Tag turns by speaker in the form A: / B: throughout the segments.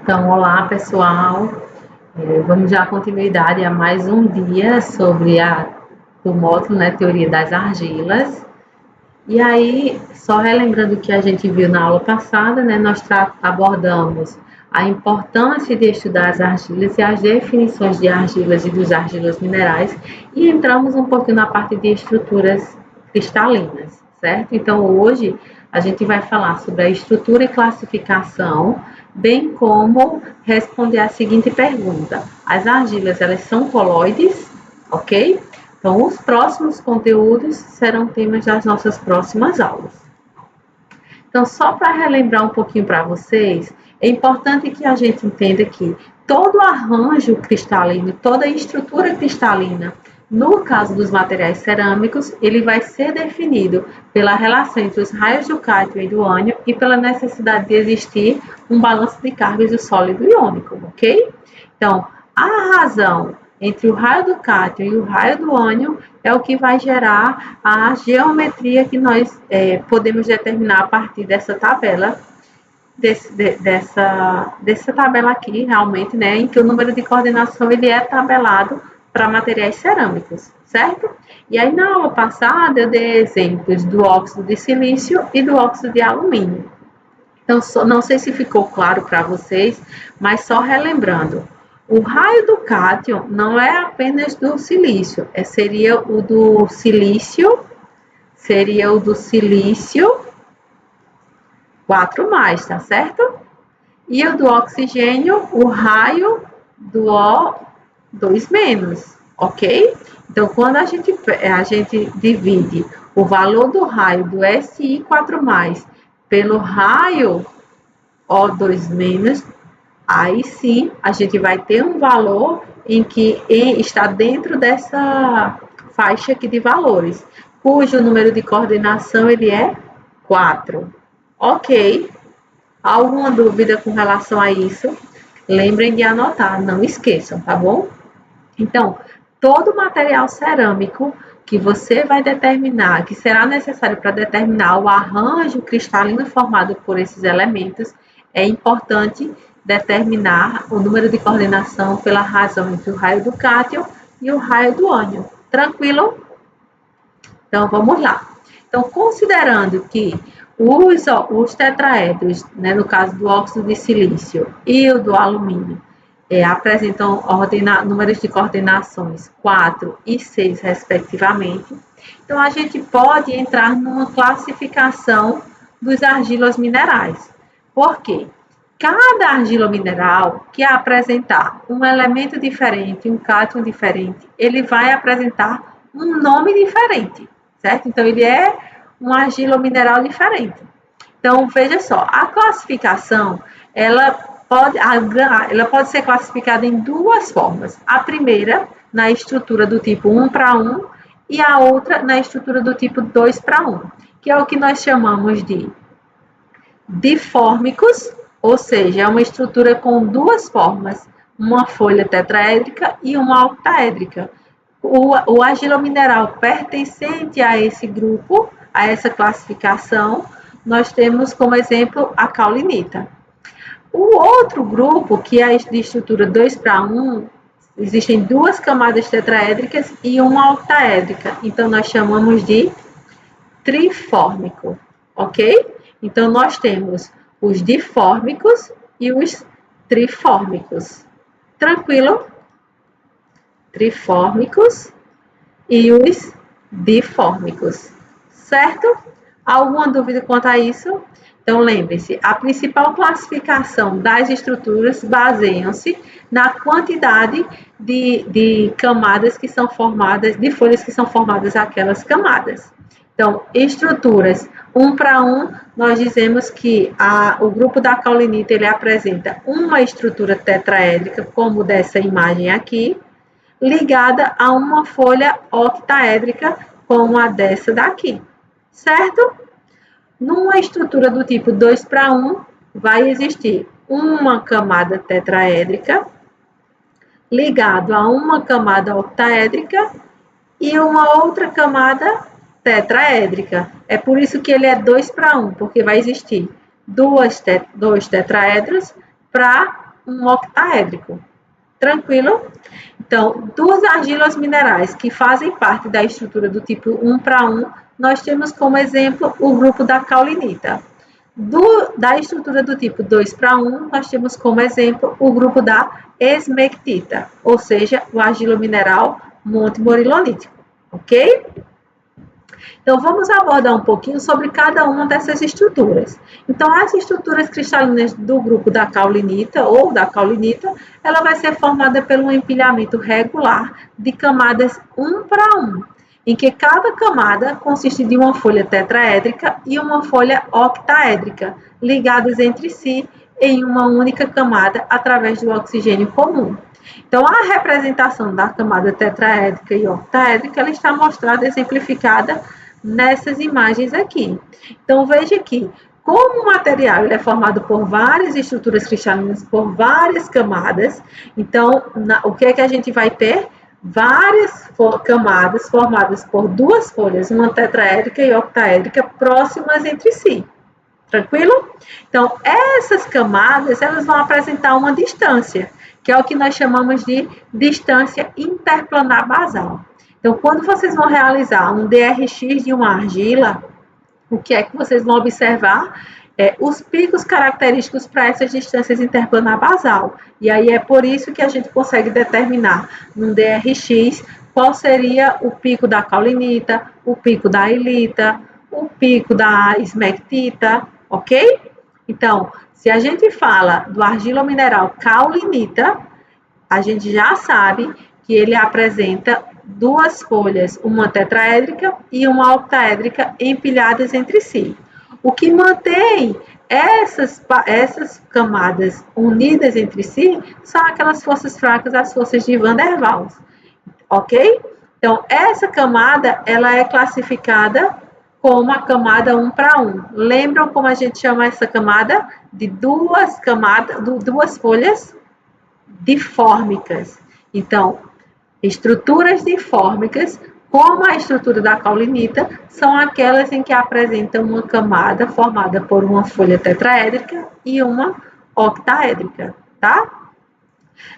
A: Então, olá pessoal, vamos dar continuidade a mais um dia sobre o módulo, né, Teoria das Argilas. E aí, só relembrando o que a gente viu na aula passada, né, nós abordamos a importância de estudar as argilas e as definições de argilas e dos argilas minerais e entramos um pouquinho na parte de estruturas cristalinas, certo? Então, hoje a gente vai falar sobre a estrutura e classificação, bem como responder a seguinte pergunta: as argilas, elas são coloides, ok? Então, os próximos conteúdos serão temas das nossas próximas aulas. Então, só para relembrar um pouquinho para vocês, é importante que a gente entenda que todo arranjo cristalino, toda estrutura cristalina, no caso dos materiais cerâmicos, ele vai ser definido pela relação entre os raios do cátio e do ânion e pela necessidade de existir um balanço de cargas do sólido iônico, ok? Então, a razão entre o raio do cátio e o raio do ânion é o que vai gerar a geometria que nós podemos determinar a partir dessa tabela, dessa tabela aqui, realmente, né, em que o número de coordenação ele é tabelado para materiais cerâmicos, certo? E aí, na aula passada, eu dei exemplos do óxido de silício e do óxido de alumínio. Então, não sei se ficou claro para vocês, mas só relembrando. O raio do cátio não é apenas do silício, seria o do silício 4+, tá certo? E o do oxigênio, o raio do O2-, ok? Então, quando a gente divide o valor do raio do Si4+, pelo raio O2-, aí sim a gente vai ter um valor em que está dentro dessa faixa aqui de valores, cujo número de coordenação ele é 4. Ok? Alguma dúvida com relação a isso? Lembrem de anotar, não esqueçam, tá bom? Então, todo material cerâmico que você vai determinar, que será necessário para determinar o arranjo cristalino formado por esses elementos, é importante determinar o número de coordenação pela razão entre o raio do cátio e o raio do ânion. Tranquilo? Então, vamos lá. Então, considerando que os tetraedros, né, no caso do óxido de silício e o do alumínio, apresentam números de coordenações 4 e 6, respectivamente. Então, a gente pode entrar numa classificação dos argilas minerais. Por quê? Cada argila mineral que apresentar um elemento diferente, um cátion diferente, ele vai apresentar um nome diferente, certo? Então, ele é um argila mineral diferente. Então, veja só, a classificação, ela pode ser classificada em duas formas. A primeira, na estrutura do tipo 1:1, e a outra na estrutura do tipo 2:1, que é o que nós chamamos de difórmicos, ou seja, é uma estrutura com duas formas, uma folha tetraédrica e uma octaédrica. O argilomineral pertencente a esse grupo, a essa classificação, nós temos como exemplo a caulinita. O outro grupo, que é de estrutura 2:1, existem duas camadas tetraédricas e uma octaédrica. Então, nós chamamos de trifórmico, ok? Então, nós temos os difórmicos e os trifórmicos. Tranquilo? Trifórmicos e os difórmicos, certo? Alguma dúvida quanto a isso? Então, lembre-se, a principal classificação das estruturas baseiam-se na quantidade de camadas que são formadas, de folhas que são formadas aquelas camadas. Então, estruturas 1:1, nós dizemos que o grupo da caulinita ele apresenta uma estrutura tetraédrica, como dessa imagem aqui, ligada a uma folha octaédrica, como a dessa daqui, certo? Numa estrutura do tipo 2:1, vai existir uma camada tetraédrica ligado a uma camada octaédrica e uma outra camada tetraédrica. É por isso que ele é 2:1, porque vai existir dois tetraedros para um octaédrico. Tranquilo? Então, dos argilas minerais que fazem parte da estrutura do tipo 1 para 1, nós temos como exemplo o grupo da caulinita. Da estrutura do tipo 2 para 1, nós temos como exemplo o grupo da esmectita, ou seja, o argilo mineral monte-morilolítico, ok? Então, vamos abordar um pouquinho sobre cada uma dessas estruturas. Então, as estruturas cristalinas do grupo da caulinita ou da caulinita, ela vai ser formada pelo empilhamento regular de camadas 1 para 1, em que cada camada consiste de uma folha tetraédrica e uma folha octaédrica, ligadas entre si em uma única camada através do oxigênio comum. Então, a representação da camada tetraédrica e octaédrica, ela está mostrada, exemplificada nessas imagens aqui. Então, veja aqui, como o material ele é formado por várias estruturas cristalinas, por várias camadas, então, o que é que a gente vai ter? Várias camadas formadas por duas folhas, uma tetraédrica e octaédrica, próximas entre si. Tranquilo? Então, essas camadas, elas vão apresentar uma distância, que é o que nós chamamos de distância interplanar basal. Então, quando vocês vão realizar um DRX de uma argila, o que é que vocês vão observar? Os picos característicos para essas distâncias interplanar basal. E aí é por isso que a gente consegue determinar num DRX qual seria o pico da caulinita, o pico da ilita, o pico da esmectita, ok? Então, se a gente fala do argilomineral caulinita, a gente já sabe que ele apresenta duas folhas, uma tetraédrica e uma octaédrica empilhadas entre si. O que mantém essas camadas unidas entre si são aquelas forças fracas, as forças de Van der Waals, ok? Então, essa camada, ela é classificada como a camada 1 para 1. Lembram como a gente chama essa camada? De duas folhas difórmicas. Então, estruturas difórmicas, como a estrutura da caulinita, são aquelas em que apresentam uma camada formada por uma folha tetraédrica e uma octaédrica, tá?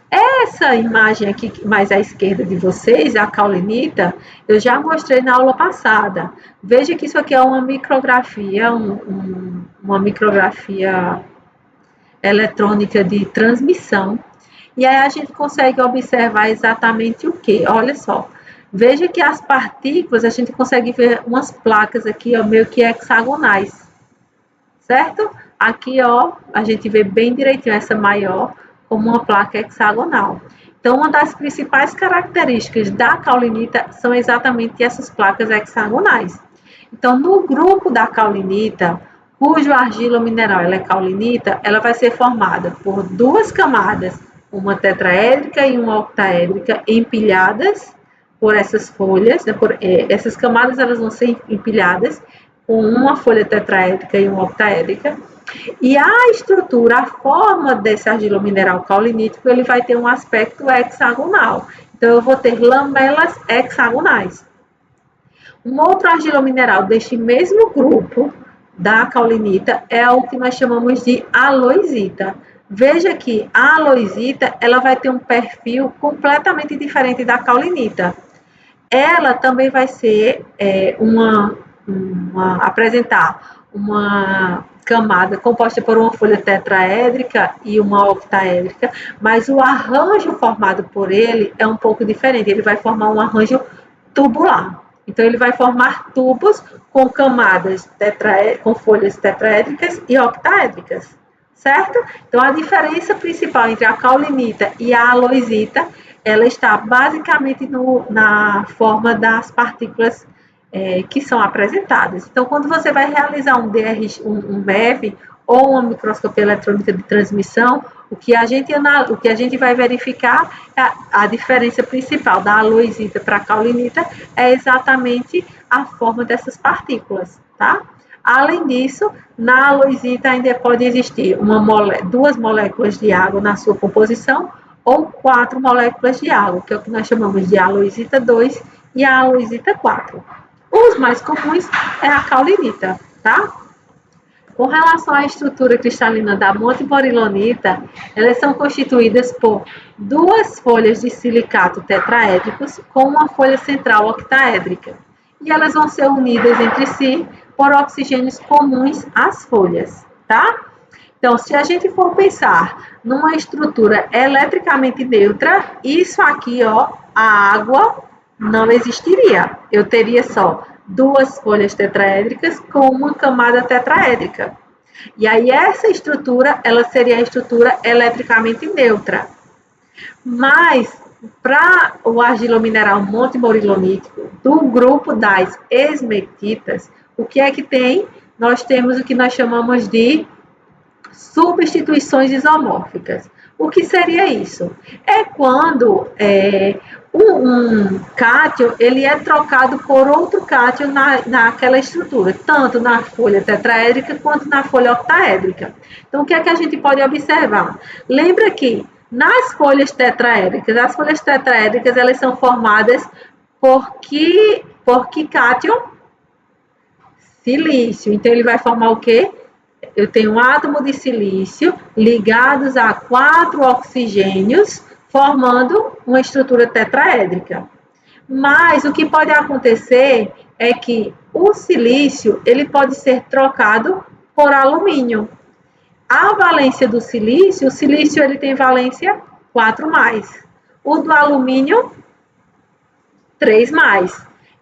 A: Essa imagem aqui, mais à esquerda de vocês, a caulinita, eu já mostrei na aula passada. Veja que isso aqui é uma micrografia, uma micrografia eletrônica de transmissão. E aí a gente consegue observar exatamente o que? Olha só, veja que as partículas, a gente consegue ver umas placas aqui, ó, meio que hexagonais, certo? Aqui, ó, a gente vê bem direitinho essa maior como uma placa hexagonal. Então, uma das principais características da caulinita são exatamente essas placas hexagonais. Então, no grupo da caulinita, cujo argila mineral ela é caulinita, ela vai ser formada por duas camadas, uma tetraédrica e uma octaédrica empilhadas por essas folhas, né, essas camadas elas vão ser empilhadas com uma folha tetraédrica e uma octaédrica, e a estrutura, a forma desse argilomineral caulinítico, ele vai ter um aspecto hexagonal. Então, eu vou ter lamelas hexagonais. Um outro argilomineral deste mesmo grupo da caulinita é o que nós chamamos de aloisita. Veja que a aloisita, ela vai ter um perfil completamente diferente da caulinita. Ela também vai ser apresentar uma camada composta por uma folha tetraédrica e uma octaédrica, mas o arranjo formado por ele é um pouco diferente. Ele vai formar um arranjo tubular. Então, ele vai formar tubos com camadas com folhas tetraédricas e octaédricas, certo? Então, a diferença principal entre a caulinita e a aloisita, ela está basicamente na forma das partículas que são apresentadas. Então, quando você vai realizar um MEV ou uma microscopia eletrônica de transmissão, o que a gente vai verificar, a diferença principal da aloisita para a caulinita é exatamente a forma dessas partículas, tá? Além disso, na aloisita ainda pode existir duas moléculas de água na sua composição ou 4 moléculas de água, que é o que nós chamamos de aloisita 2 e a aloisita 4. Os mais comuns é a caulinita, tá? Com relação à estrutura cristalina da montimorilonita, elas são constituídas por duas folhas de silicato tetraédricos com uma folha central octaédrica. E elas vão ser unidas entre si por oxigênios comuns às folhas, tá? Então, se a gente for pensar numa estrutura eletricamente neutra, isso aqui, ó, a água não existiria. Eu teria só duas folhas tetraédricas com uma camada tetraédrica. E aí essa estrutura, ela seria a estrutura eletricamente neutra. Mas para o argilomineral montimorillonítico do grupo das esmectitas, o que é que tem? Nós temos o que nós chamamos de substituições isomórficas. O que seria isso? É quando um cátion ele é trocado por outro cátion naquela estrutura, tanto na folha tetraédrica quanto na folha octaédrica. Então, o que é que a gente pode observar? Lembra que nas folhas tetraédricas, as folhas tetraédricas elas são formadas por que cátion? Silício. Então, ele vai formar o quê? Eu tenho um átomo de silício ligados a 4 oxigênios, formando uma estrutura tetraédrica. Mas o que pode acontecer é que o silício ele pode ser trocado por alumínio. A valência do silício, o silício ele tem valência 4+. O do alumínio, 3+.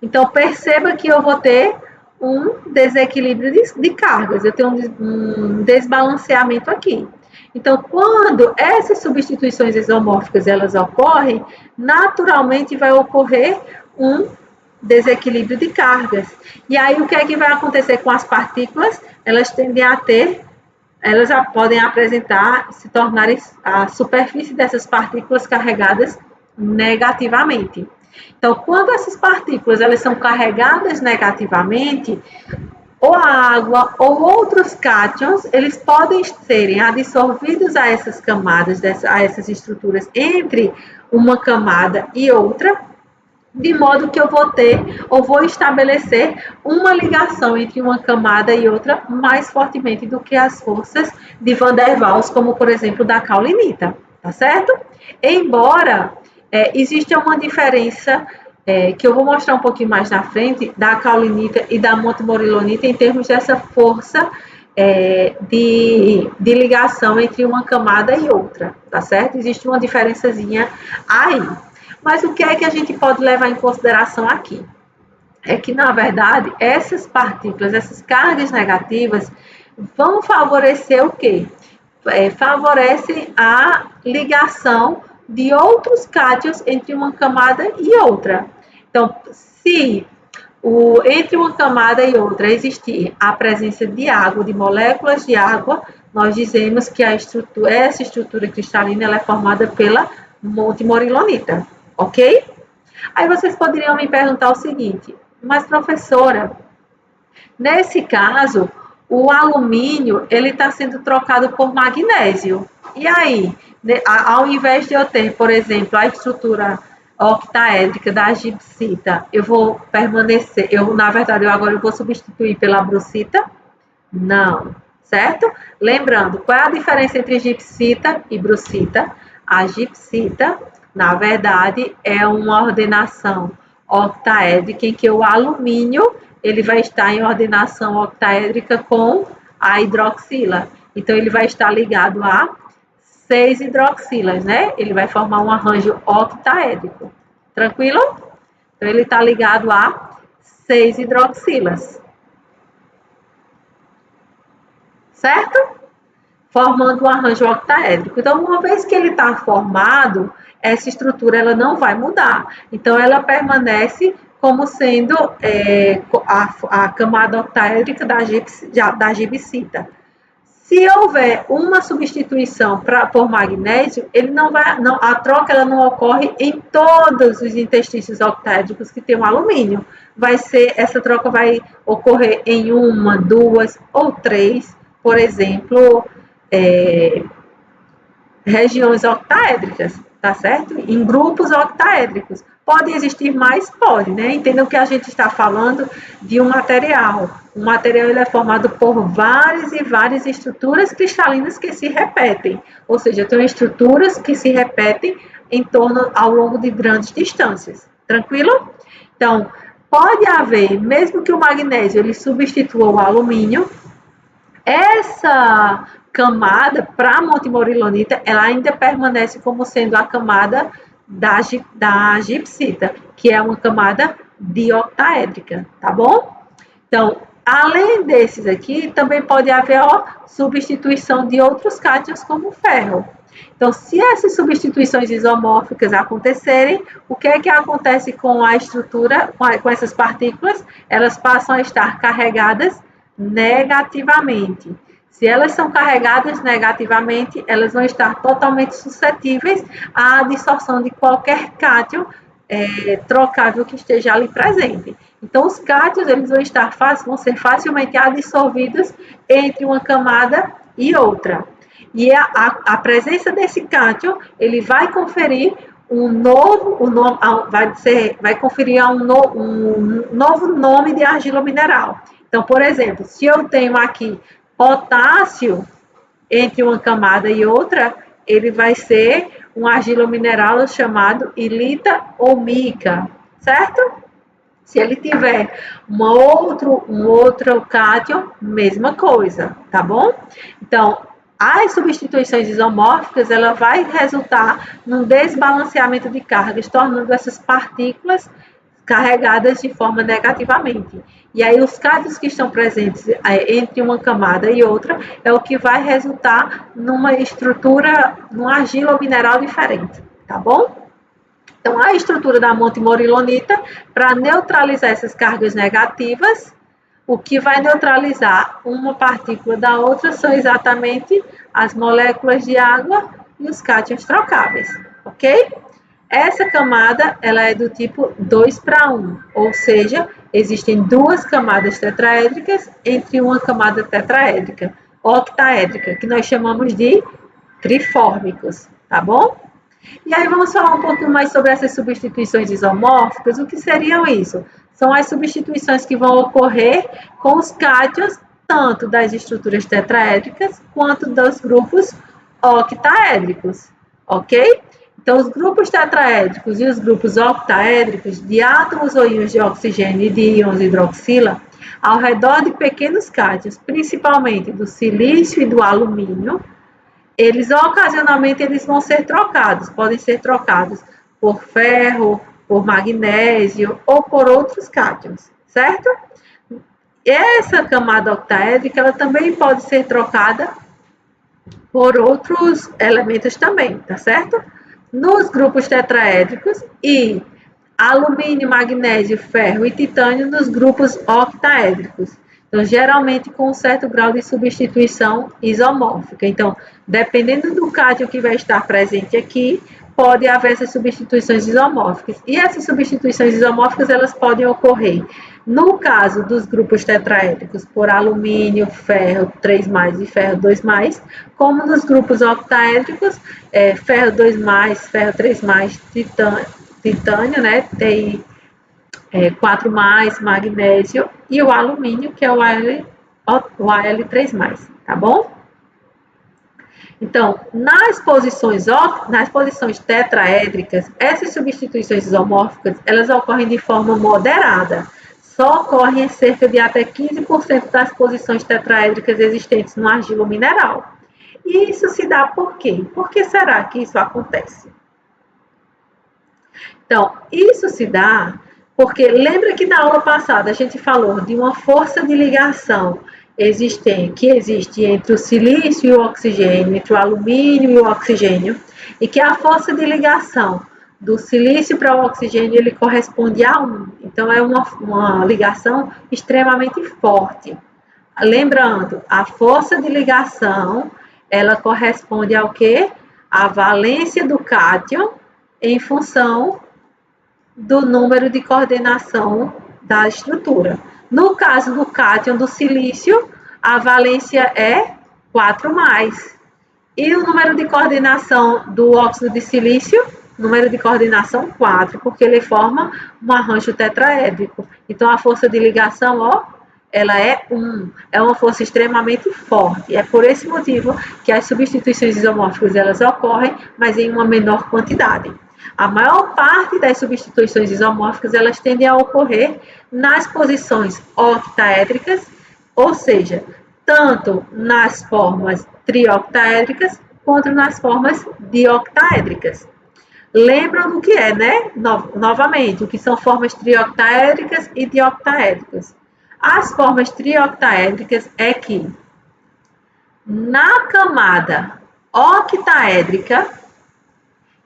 A: Então, perceba que eu vou ter um desequilíbrio de cargas, eu tenho um desbalanceamento aqui. Então, quando essas substituições isomórficas elas ocorrem, naturalmente vai ocorrer um desequilíbrio de cargas. E aí, o que é que vai acontecer com as partículas? Elas tendem a elas já podem apresentar, se tornarem a superfície dessas partículas carregadas negativamente. Então, quando essas partículas elas são carregadas negativamente, ou a água ou outros cátions, eles podem serem absorvidos a essas camadas, a essas estruturas entre uma camada e outra, de modo que eu vou ter ou vou estabelecer uma ligação entre uma camada e outra mais fortemente do que as forças de Van der Waals, como por exemplo da caulinita, tá certo? Embora existe uma diferença que eu vou mostrar um pouquinho mais na frente da caulinita e da montimorilonita em termos dessa força de ligação entre uma camada e outra, tá certo? Existe uma diferençazinha aí. Mas o que é que a gente pode levar em consideração aqui? É que, na verdade, essas partículas, essas cargas negativas, vão favorecer o quê? Favorecem a ligação de outros cátions entre uma camada e outra. Então, se entre uma camada e outra existir a presença de água, de moléculas de água, nós dizemos que essa estrutura cristalina ela é formada pela montimorilonita, ok? Aí vocês poderiam me perguntar o seguinte, mas professora, nesse caso, o alumínio ele está sendo trocado por magnésio. E aí, ao invés de eu ter, por exemplo, a estrutura octaédrica da gipsita, eu vou permanecer, na verdade, agora eu vou substituir pela brucita? Não, certo? Lembrando, qual é a diferença entre gipsita e brucita? A gipsita, na verdade, é uma ordenação octaédrica em que o alumínio ele vai estar em ordenação octaédrica com a hidroxila. Então, ele vai estar ligado a 6 hidroxilas, né? Ele vai formar um arranjo octaédrico. Tranquilo? Então, ele está ligado a 6 hidroxilas. Certo? Formando um arranjo octaédrico. Então, uma vez que ele está formado, essa estrutura ela não vai mudar. Então, ela permanece como sendo a camada octaédrica da gibsita. Se houver uma substituição por magnésio, a troca ela não ocorre em todos os interstícios octaédricos que tem o alumínio. Essa troca vai ocorrer em 1, 2 ou 3, por exemplo, regiões octaédricas, tá certo? Em grupos octaédricos. Pode existir mais? Pode, né? Entendam que a gente está falando de um material. O material ele é formado por várias e várias estruturas cristalinas que se repetem. Ou seja, tem estruturas que se repetem em torno ao longo de grandes distâncias. Tranquilo? Então, pode haver, mesmo que o magnésio ele substitua o alumínio, essa camada para a montimorilonita, ela ainda permanece como sendo a camada da gipsita, que é uma camada dioctaédrica, tá bom? Então, além desses aqui, também pode haver substituição de outros cátions como o ferro. Então, se essas substituições isomórficas acontecerem, o que é que acontece com a estrutura, com essas partículas? Elas passam a estar carregadas negativamente. Se elas são carregadas negativamente, elas vão estar totalmente suscetíveis à dissorção de qualquer cátion trocável que esteja ali presente. Então, os cátions eles vão ser facilmente adsorvidos entre uma camada e outra. E a presença desse cátion, ele vai conferir vai conferir um novo nome de argila mineral. Então, por exemplo, se eu tenho aqui potássio entre uma camada e outra, ele vai ser um argila mineral chamado ilita ou mica, certo? Se ele tiver um outro cátion, mesma coisa, tá bom? Então, as substituições isomórficas, ela vai resultar num desbalanceamento de cargas, tornando essas partículas carregadas de forma negativamente. E aí os cátions que estão presentes entre uma camada e outra é o que vai resultar numa estrutura, numa argila ou mineral diferente, tá bom? Então, a estrutura da montimorilonita, para neutralizar essas cargas negativas, o que vai neutralizar uma partícula da outra são exatamente as moléculas de água e os cátions trocáveis, ok? Essa camada ela é do tipo 2:1, ou seja, existem duas camadas tetraédricas entre uma camada tetraédrica, octaédrica, que nós chamamos de trifórmicos, tá bom? E aí vamos falar um pouquinho mais sobre essas substituições isomórficas. O que seriam isso? São as substituições que vão ocorrer com os cátions, tanto das estruturas tetraédricas quanto dos grupos octaédricos, ok? Então, os grupos tetraédricos e os grupos octaédricos de átomos ou íons de oxigênio e de íons hidroxila, ao redor de pequenos cátions, principalmente do silício e do alumínio, eles ocasionalmente vão ser trocados, podem ser trocados por ferro, por magnésio ou por outros cátions, certo? Essa camada octaédrica ela também pode ser trocada por outros elementos também, tá certo? Nos grupos tetraédricos e alumínio, magnésio, ferro e titânio nos grupos octaédricos. Então, geralmente com um certo grau de substituição isomórfica. Então, dependendo do cátion que vai estar presente aqui, pode haver essas substituições isomórficas. E essas substituições isomórficas, elas podem ocorrer, no caso dos grupos tetraédricos, por alumínio, ferro 3+, e ferro 2+, como nos grupos octaédricos, ferro 2+, ferro 3+, titânio, né, TI 4+, magnésio, e o alumínio, que é o Al3+, tá bom? Então, nas posições tetraédricas, essas substituições isomórficas, elas ocorrem de forma moderada. Só ocorrem em cerca de até 15% das posições tetraédricas existentes no argilo mineral. E isso se dá por quê? Por que será que isso acontece? Então, isso se dá porque lembra que na aula passada a gente falou de uma força de ligação que existe entre o silício e o oxigênio, entre o alumínio e o oxigênio, e que a força de ligação do silício para o oxigênio ele corresponde a 1. Então, é uma ligação extremamente forte. Lembrando, a força de ligação, ela corresponde ao quê? A valência do cátion em função do número de coordenação da estrutura. No caso do cátion do silício, a valência é 4+. E o número de coordenação do óxido de silício? Número de coordenação 4, porque ele forma um arranjo tetraédrico. Então, a força de ligação, ó, ela é 1. É uma força extremamente forte. É por esse motivo que as substituições isomórficas elas ocorrem, mas em uma menor quantidade. A maior parte das substituições isomórficas elas tendem a ocorrer nas posições octaédricas, ou seja, tanto nas formas trioctaédricas quanto nas formas dioctaédricas. Lembram do que é, né? Novamente, o que são formas trioctaédricas e dioctaédricas. As formas trioctaédricas é que na camada octaédrica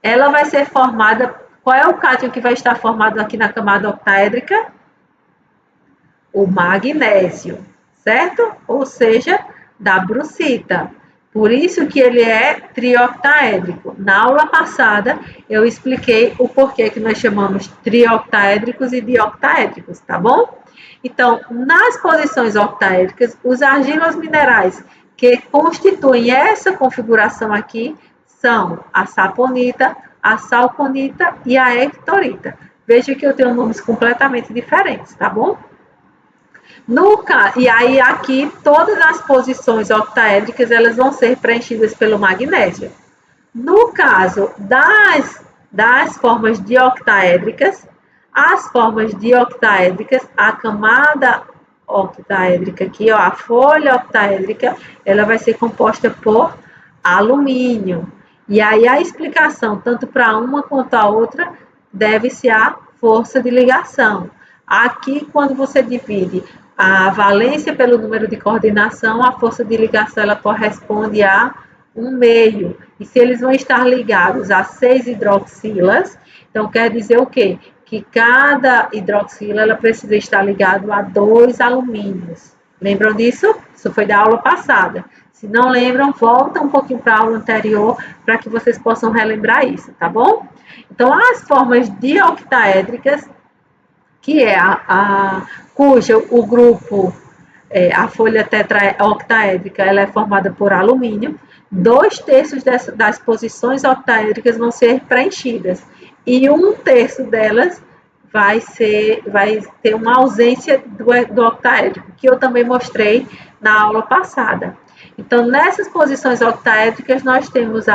A: ela vai ser formada. Qual é o cátion que vai estar formado aqui na camada octaédrica? O magnésio, certo? Ou seja, da brucita. Por isso que ele é trioctaédrico. Na aula passada, eu expliquei o porquê que nós chamamos trioctaédricos e dioctaédricos, tá bom? Então, nas posições octaédricas, os argilos minerais que constituem essa configuração aqui são a saponita, a salconita e a hectorita. Veja que eu tenho nomes completamente diferentes, tá bom? E aí aqui todas as posições octaédricas elas vão ser preenchidas pelo magnésio. No caso das formas dioctaédricas, as formas dioctaédricas, a camada octaédrica aqui, ó, a folha octaédrica, ela vai ser composta por alumínio. E aí a explicação, tanto para uma quanto a outra, deve-se à força de ligação. Aqui, quando você divide a valência pelo número de coordenação, a força de ligação ela corresponde a 1/2. E se eles vão estar ligados a 6 hidroxilas, então quer dizer o quê? Que cada hidroxila ela precisa estar ligado a 2 alumínios. Lembram disso? Isso foi da aula passada. Se não lembram, volta um pouquinho para a aula anterior para que vocês possam relembrar isso, tá bom? Então, as formas dioctaédricas, que é cujo o grupo, a folha octaédrica, ela é formada por alumínio, 2/3 das posições octaédricas vão ser preenchidas e 1/3 delas vai ter uma ausência do octaédrico, que eu também mostrei na aula passada. Então, nessas posições octaédricas, nós temos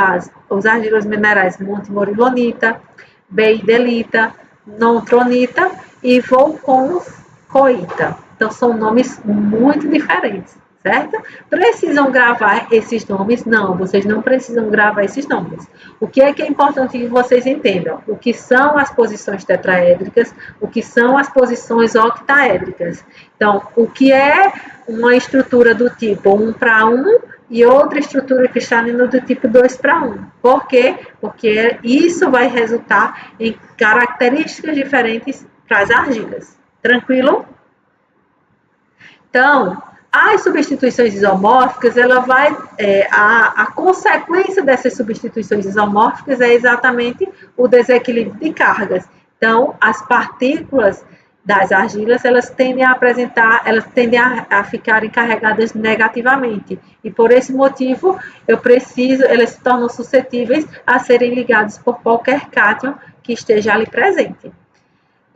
A: os argilos minerais montimorilonita, beidelita, nontronita e volconcoita. Então, são nomes muito diferentes, certo? Precisam gravar esses nomes? Não, vocês não precisam gravar esses nomes. O que é importante que vocês entendam? O que são as posições tetraédricas, o que são as posições octaédricas. Então, o que é uma estrutura do tipo 1/1 e outra estrutura cristalina do tipo 2/1. Por quê? Porque isso vai resultar em características diferentes para as argilas. Tranquilo? Então, as substituições isomórficas, a consequência dessas substituições isomórficas é exatamente o desequilíbrio de cargas. Então, as partículas das argilas, elas tendem a ficarem carregadas negativamente. E por esse motivo, elas se tornam suscetíveis a serem ligadas por qualquer cátion que esteja ali presente.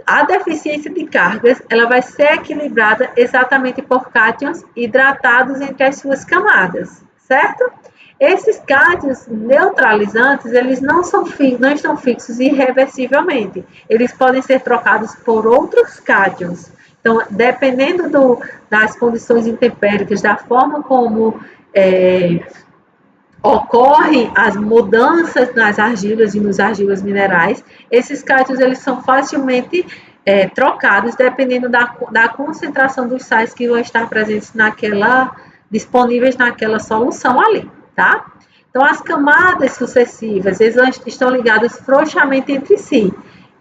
A: A deficiência de cargas, ela vai ser equilibrada exatamente por cátions hidratados entre as suas camadas, certo? Esses cátions neutralizantes, eles não estão fixos irreversivelmente. Eles podem ser trocados por outros cátions. Então, dependendo das condições intempéricas, da forma como ocorrem as mudanças nas argilas e nos argilas minerais, esses cátions eles são facilmente trocados dependendo da concentração dos sais que vão estar presentes disponíveis naquela solução ali, tá? Então, as camadas sucessivas estão ligadas frouxamente entre si.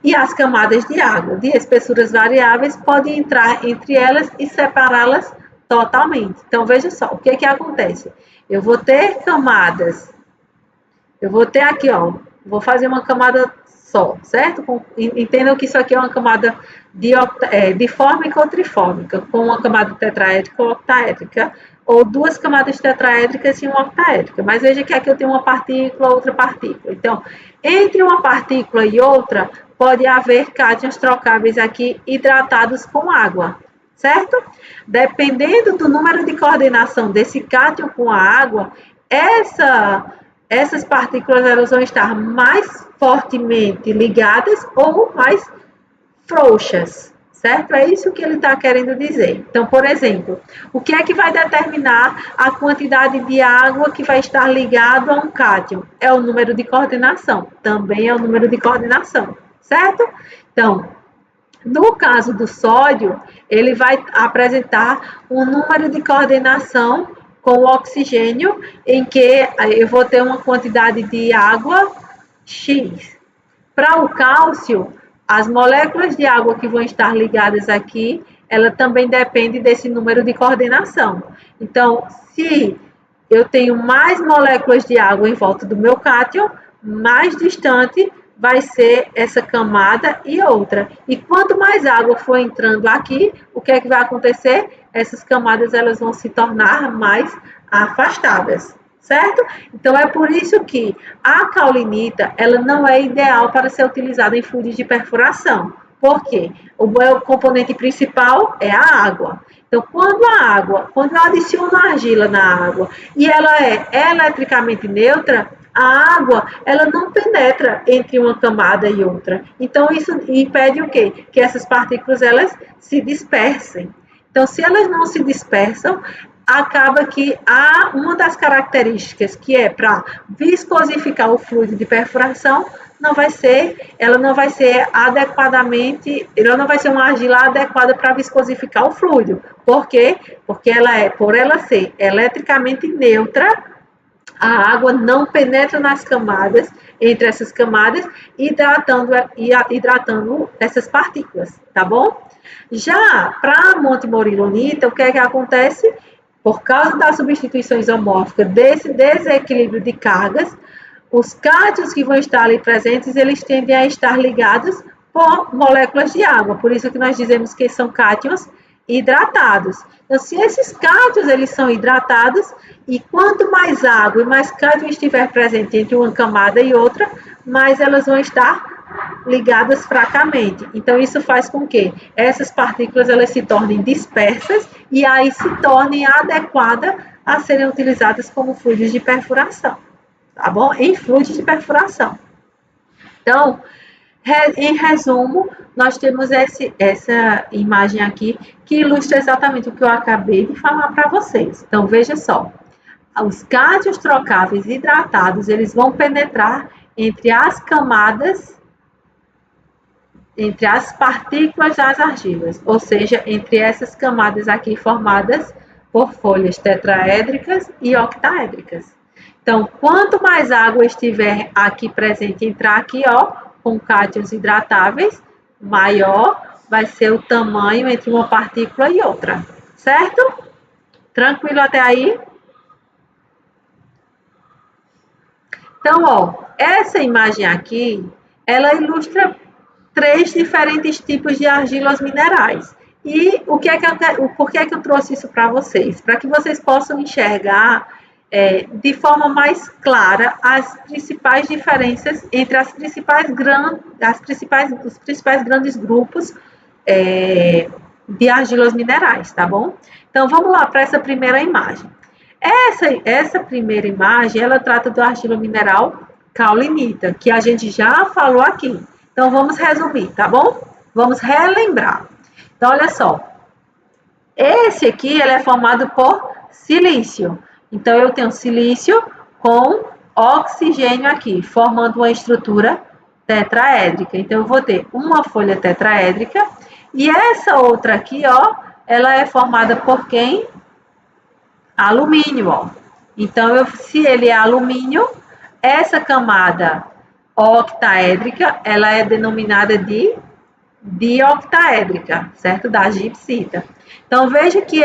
A: E as camadas de água de espessuras variáveis podem entrar entre elas e separá-las totalmente. Então, veja só, o que acontece? Eu vou ter camadas, eu vou ter aqui, ó, vou fazer uma camada só, certo? Entendam que isso aqui é uma camada difórmica ou trifórmica, com uma camada tetraédrica ou octaédrica, ou duas camadas tetraédricas e uma octaédrica. Mas veja que aqui eu tenho uma partícula, outra partícula. Então, entre uma partícula e outra, pode haver cátions trocáveis aqui hidratados com água, certo? Dependendo do número de coordenação desse cátion com a água, essas partículas elas vão estar mais fortemente ligadas ou mais frouxas, certo? É isso que ele está querendo dizer. Então, por exemplo, o que é que vai determinar a quantidade de água que vai estar ligado a um cátion? É o número de coordenação, também é o número de coordenação, certo? Então, no caso do sódio, ele vai apresentar um número de coordenação com o oxigênio, em que eu vou ter uma quantidade de água X. Para o cálcio, as moléculas de água que vão estar ligadas aqui, ela também depende desse número de coordenação. Então, se eu tenho mais moléculas de água em volta do meu cátion, mais distante vai ser essa camada e outra. E quanto mais água for entrando aqui, o que é que vai acontecer? Essas camadas elas vão se tornar mais afastadas, certo? Então é por isso que a caulinita ela não é ideal para ser utilizada em fluidos de perfuração. Por quê? O componente principal é a água. Então, quando eu adiciono a argila na água e ela é eletricamente neutra, a água ela não penetra entre uma camada e outra. Então, isso impede o quê? Que essas partículas elas se dispersem. Então, se elas não se dispersam, acaba que há uma das características que é para viscosificar o fluido de perfuração, ela não vai ser uma argila adequada para viscosificar o fluido. Por quê? Porque por ela ser eletricamente neutra, a água não penetra nas camadas, entre essas camadas, hidratando essas partículas, tá bom? Já para a montimorilonita, o que é que acontece? Por causa da substituição isomórfica, desse desequilíbrio de cargas, os cátions que vão estar ali presentes, eles tendem a estar ligados por moléculas de água. Por isso que nós dizemos que são cátions hidratados. Então, se esses cátions eles são hidratados, e quanto mais água e mais cátion estiver presente entre uma camada e outra, mais elas vão estar ligadas fracamente. Então, isso faz com que essas partículas elas se tornem dispersas e aí se tornem adequadas a serem utilizadas como fluidos de perfuração, tá bom? Em fluidos de perfuração. Então, em resumo, nós temos essa imagem aqui que ilustra exatamente o que eu acabei de falar para vocês. Então, veja só. Os cátions trocáveis hidratados, eles vão penetrar entre as camadas, entre as partículas das argilas, ou seja, entre essas camadas aqui formadas por folhas tetraédricas e octaédricas. Então, quanto mais água estiver aqui presente, entrar aqui, ó, com cátions hidratáveis, maior vai ser o tamanho entre uma partícula e outra, certo? Tranquilo até aí? Então, ó, essa imagem aqui, ela ilustra 3 diferentes tipos de argilas minerais. E por que é que eu trouxe isso para vocês? Para que vocês possam enxergar de forma mais clara as principais diferenças entre os principais grandes grupos de argilas minerais, tá bom? Então, vamos lá para essa primeira imagem. Essa primeira imagem, ela trata do argila mineral caulinita, que a gente já falou aqui. Então, vamos resumir, tá bom? Vamos relembrar. Então, olha só. Esse aqui, ele é formado por silício. Então, eu tenho silício com oxigênio aqui, formando uma estrutura tetraédrica. Então, eu vou ter uma folha tetraédrica. E essa outra aqui, ó, ela é formada por quem? Alumínio, ó. Então, se ele é alumínio, essa camada octaédrica, ela é denominada de dioctaédrica, certo? Da gipsita. Então, veja que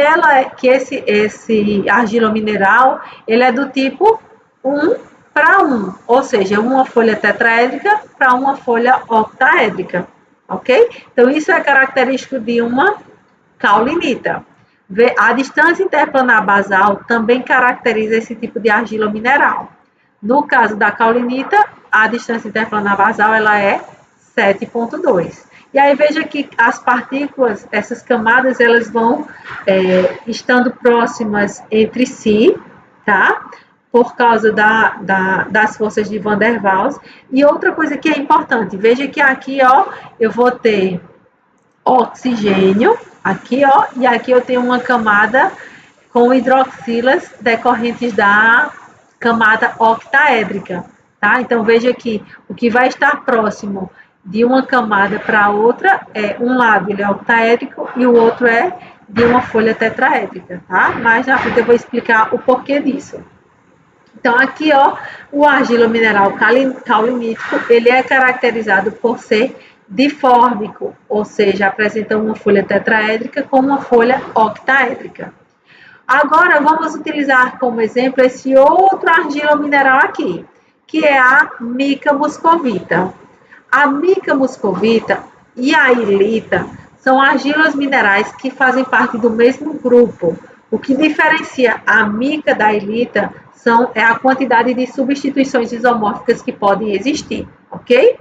A: esse argila mineral, ele é do tipo 1 para 1, ou seja, uma folha tetraédrica para uma folha octaédrica, ok? Então, isso é característico de uma caulinita. A distância interplanar basal também caracteriza esse tipo de argila mineral. No caso da caulinita, a distância interplanar basal ela é 7,2. E aí veja que as partículas, essas camadas, elas vão estando próximas entre si, tá? Por causa das forças de Van der Waals. E outra coisa que é importante, veja que aqui, ó, eu vou ter oxigênio, aqui, ó, e aqui eu tenho uma camada com hidroxilas decorrentes da camada octaédrica, tá? Então, veja que o que vai estar próximo de uma camada para outra é um lado ele é octaédrico e o outro é de uma folha tetraédrica, tá? Mas na frente eu vou explicar o porquê disso. Então, aqui, ó, o argila mineral caulinítico, ele é caracterizado por ser difórmico, ou seja, apresenta uma folha tetraédrica com uma folha octaédrica. Agora, vamos utilizar como exemplo esse outro argila mineral aqui, que é a mica muscovita. A mica muscovita e a ilita são argilas minerais que fazem parte do mesmo grupo. O que diferencia a mica da ilita é a quantidade de substituições isomórficas que podem existir, ok?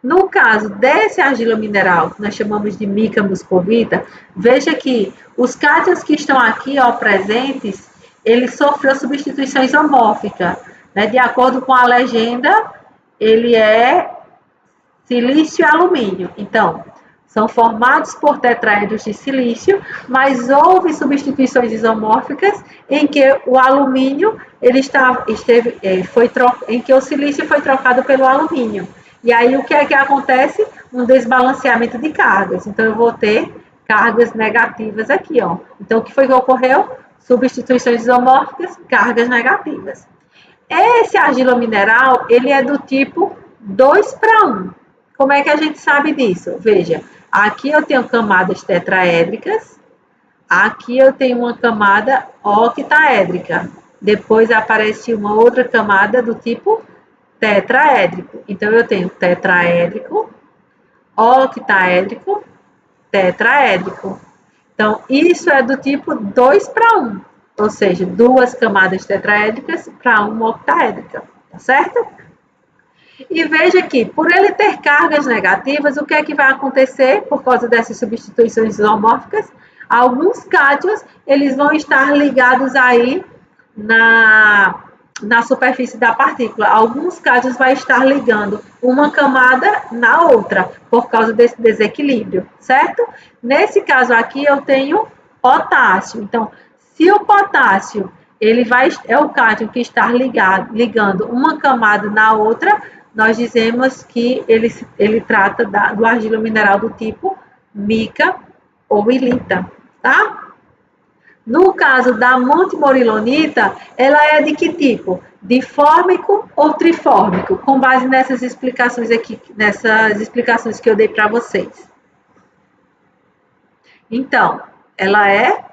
A: No caso desse argila mineral, que nós chamamos de mica muscovita, veja que os cátions que estão aqui, ó, presentes, ele sofreu substituição isomórfica, né? De acordo com a legenda, ele é silício e alumínio. Então, são formados por tetraedros de silício, mas houve substituições isomórficas em que o alumínio em que o silício foi trocado pelo alumínio. E aí o que é que acontece? Um desbalanceamento de cargas. Então eu vou ter cargas negativas aqui, ó. Então o que foi que ocorreu? Substituições isomórficas, cargas negativas. Esse argila mineral, ele é do tipo 2:1. Como é que a gente sabe disso? Veja, aqui eu tenho camadas tetraédricas, aqui eu tenho uma camada octaédrica. Depois aparece uma outra camada do tipo tetraédrico. Então, eu tenho tetraédrico, octaédrico, tetraédrico. Então, isso é do tipo 2:1, ou seja, duas camadas tetraédricas para uma octaédrica, tá certo? E veja que, por ele ter cargas negativas, o que é que vai acontecer por causa dessas substituições isomórficas? Alguns cátions, eles vão estar ligados aí na superfície da partícula. Alguns cátions vai estar ligando uma camada na outra, por causa desse desequilíbrio, certo? Nesse caso aqui, eu tenho potássio. Então, se o potássio, é o cátion que está ligando uma camada na outra, nós dizemos que ele trata do argila mineral do tipo mica ou ilita, tá? No caso da montimorilonita, ela é de que tipo? Difórmico ou trifórmico? Com base nessas explicações aqui, nessas explicações que eu dei para vocês. Então, ela é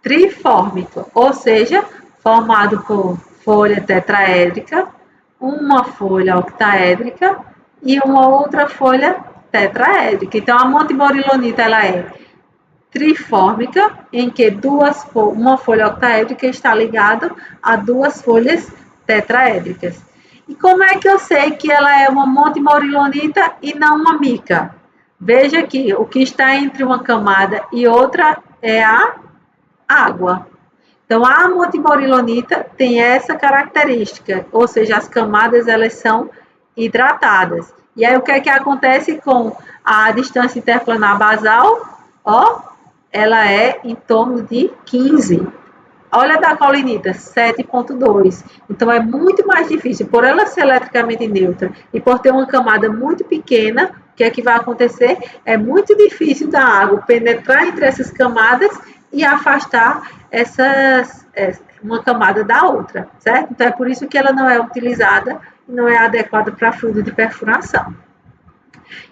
A: trifórmica, ou seja, formado por folha tetraédrica, uma folha octaédrica e uma outra folha tetraédrica. Então, a montimorilonita, ela é trifórmica, em que uma folha octaédrica está ligada a duas folhas tetraédricas. E como é que eu sei que ela é uma montimorilonita e não uma mica? Veja que o que está entre uma camada e outra é a água. Então, a montimorilonita tem essa característica, ou seja, as camadas elas são hidratadas. E aí, o que é que acontece com a distância interplanar basal? Ó, ela é em torno de 15. Olha da caulinita, 7,2. Então, é muito mais difícil, por ela ser eletricamente neutra e por ter uma camada muito pequena, o que é que vai acontecer? É muito difícil da água penetrar entre essas camadas e afastar uma camada da outra, certo? Então, é por isso que ela não é utilizada e não é adequada para fluido de perfuração.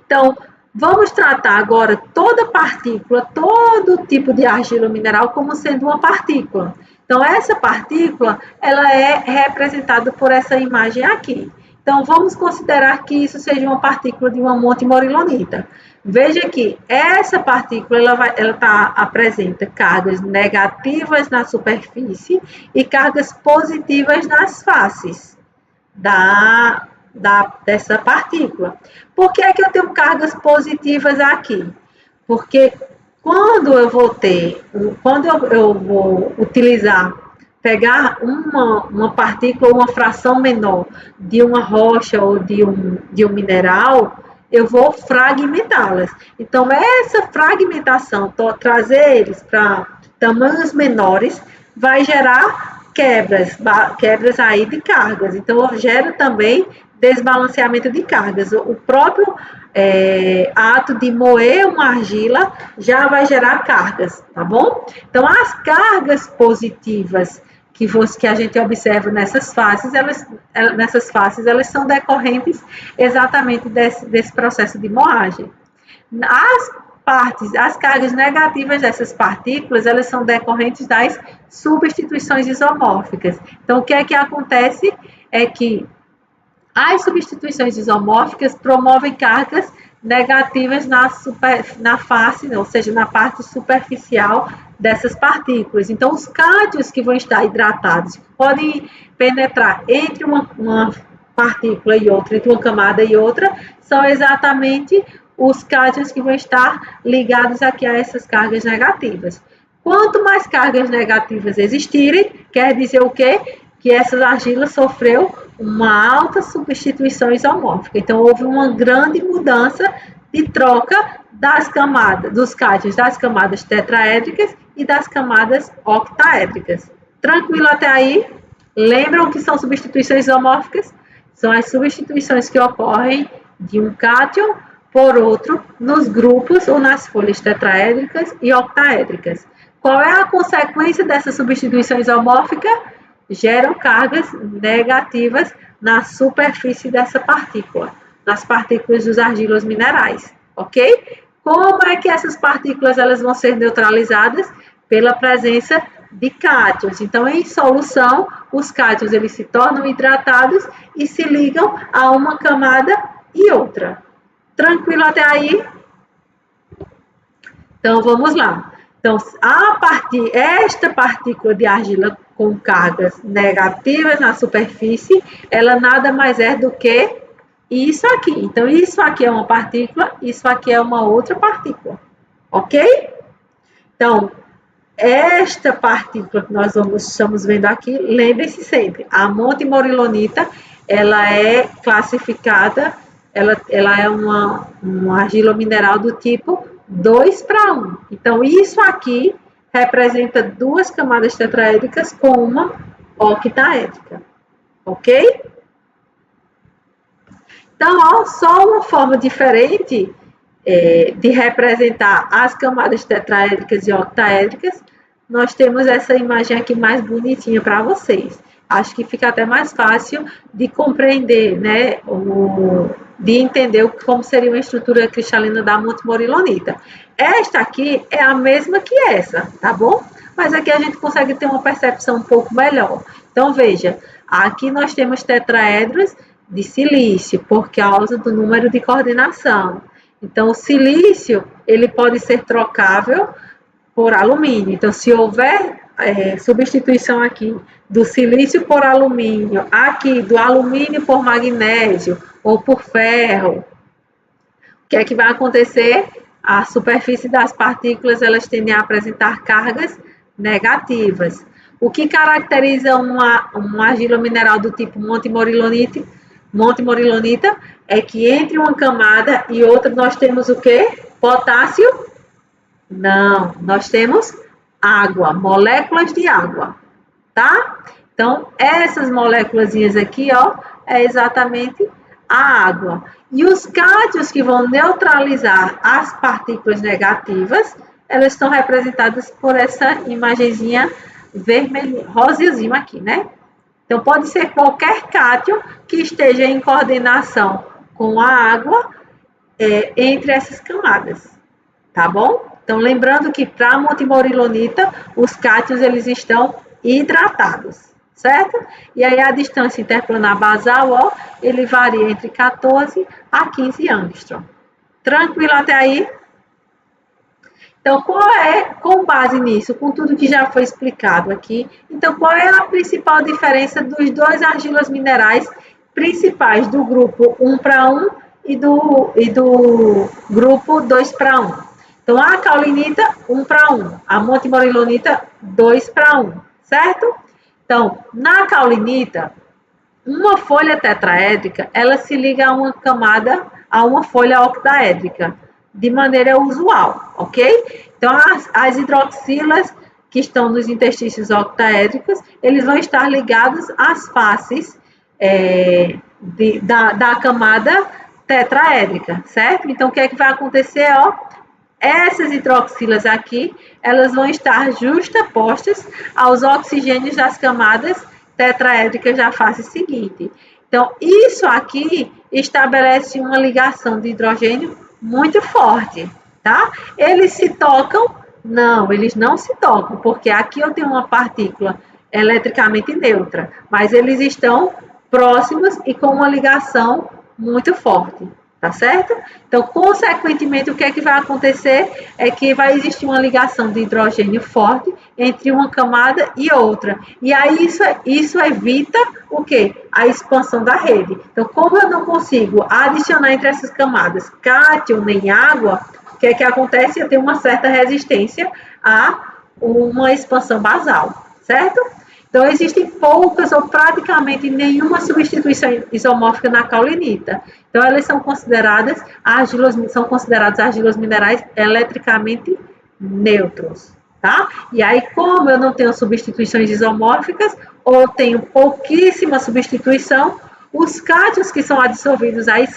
A: Então, vamos tratar agora toda partícula, todo tipo de argila mineral como sendo uma partícula. Então, essa partícula, ela é representada por essa imagem aqui. Então, vamos considerar que isso seja uma partícula de uma montimorilonita. Veja que essa partícula, apresenta cargas negativas na superfície e cargas positivas nas faces dessa partícula. Por que é que eu tenho cargas positivas aqui? Porque quando eu vou utilizar, pegar uma partícula, uma fração menor de uma rocha ou de um mineral, eu vou fragmentá-las. Então, essa fragmentação, trazer eles para tamanhos menores, vai gerar quebras aí de cargas. Então, gera também desbalanceamento de cargas. O próprio ato de moer uma argila já vai gerar cargas, tá bom? Então, as cargas positivas que a gente observa nessas faces, elas são decorrentes exatamente desse processo de moagem. As cargas negativas dessas partículas, elas são decorrentes das substituições isomórficas. Então, o que é que acontece é que as substituições isomórficas promovem cargas negativas na face, ou seja, na parte superficial dessas partículas. Então, os cátions que vão estar hidratados podem penetrar entre uma partícula e outra, entre uma camada e outra, são exatamente os cátions que vão estar ligados aqui a essas cargas negativas. Quanto mais cargas negativas existirem, quer dizer o quê? Que essas argilas sofreu uma alta substituição isomórfica. Então, houve uma grande mudança de troca das camadas, dos cátions das camadas tetraédricas e das camadas octaédricas. Tranquilo até aí? Lembram o que são substituições isomórficas? São as substituições que ocorrem de um cátion por outro nos grupos ou nas folhas tetraédricas e octaédricas. Qual é a consequência dessa substituição isomórfica? Geram cargas negativas na superfície dessa partícula, nas partículas dos argilos minerais, ok? Como é que essas partículas elas vão ser neutralizadas? Pela presença de cátions. Então, em solução, os cátions eles se tornam hidratados e se ligam a uma camada e outra. Tranquilo até aí? Então, vamos lá. Então, esta partícula de argila com cargas negativas na superfície, ela nada mais é do que isso aqui. Então, isso aqui é uma partícula, isso aqui é uma outra partícula. Ok? Então, esta partícula que nós estamos vendo aqui, lembre-se sempre, a montimorilonita, ela é classificada, ela é uma argila mineral do tipo 2:1. Então, isso aqui representa duas camadas tetraédricas com uma octaédrica. Ok? Então, ó, só uma forma diferente de representar as camadas tetraédricas e octaédricas, nós temos essa imagem aqui mais bonitinha para vocês. Acho que fica até mais fácil de compreender, né, de entender como seria uma estrutura cristalina da montimorilonita. Esta aqui é a mesma que essa, tá bom? Mas aqui a gente consegue ter uma percepção um pouco melhor. Então, veja, aqui nós temos tetraedros de silício, por causa do número de coordenação. Então, o silício, ele pode ser trocável por alumínio. Então, se houver substituição aqui do silício por alumínio, aqui do alumínio por magnésio ou por ferro, o que é que vai acontecer? A superfície das partículas, elas tendem a apresentar cargas negativas. O que caracteriza uma argila mineral do tipo montimorilonita é que entre uma camada e outra nós temos o quê? Potássio? Não, nós temos água, moléculas de água, tá? Então, essas moléculas aqui, ó, é exatamente a água. E os cátions que vão neutralizar as partículas negativas, elas estão representadas por essa imagenzinha vermelha, rosazinha aqui, né? Então, pode ser qualquer cátion que esteja em coordenação com a água entre essas camadas, tá bom? Então, lembrando que para a montimorilonita, os cátions eles estão hidratados, certo? E aí a distância interplanar basal, ó, ele varia entre 14 a 15 angstrom. Tranquilo até aí? Então, com base nisso, com tudo que já foi explicado aqui, então qual é a principal diferença dos dois argilas minerais principais do grupo 1 para 1 e do grupo 2 para 1? Então, a caulinita 1 para 1, a montimorilonita 2 para 1, certo? Então, na caulinita, uma folha tetraédrica, ela se liga a uma camada, a uma folha octaédrica, de maneira usual, ok? Então, as hidroxilas que estão nos interstícios octaédricos, eles vão estar ligados às faces da camada tetraédrica, certo? Então, o que é que vai acontecer? Ó, essas hidroxilas aqui, elas vão estar justapostas aos oxigênios das camadas tetraédricas da face seguinte. Então, isso aqui estabelece uma ligação de hidrogênio muito forte, tá? Eles se tocam? Não, eles não se tocam, porque aqui eu tenho uma partícula eletricamente neutra, mas eles estão próximos e com uma ligação muito forte, tá certo? Então, consequentemente, o que é que vai acontecer é que vai existir uma ligação de hidrogênio forte entre uma camada e outra. E aí isso evita o quê? A expansão da rede. Então, como eu não consigo adicionar entre essas camadas cátion nem água, o que é que acontece? Eu tenho uma certa resistência a uma expansão basal, certo? Então, existem poucas ou praticamente nenhuma substituição isomórfica na caulinita. Então, elas são consideradas argilas minerais eletricamente neutros, tá? E aí, como eu não tenho substituições isomórficas, ou tenho pouquíssima substituição, os cátions que são adsorvidos aí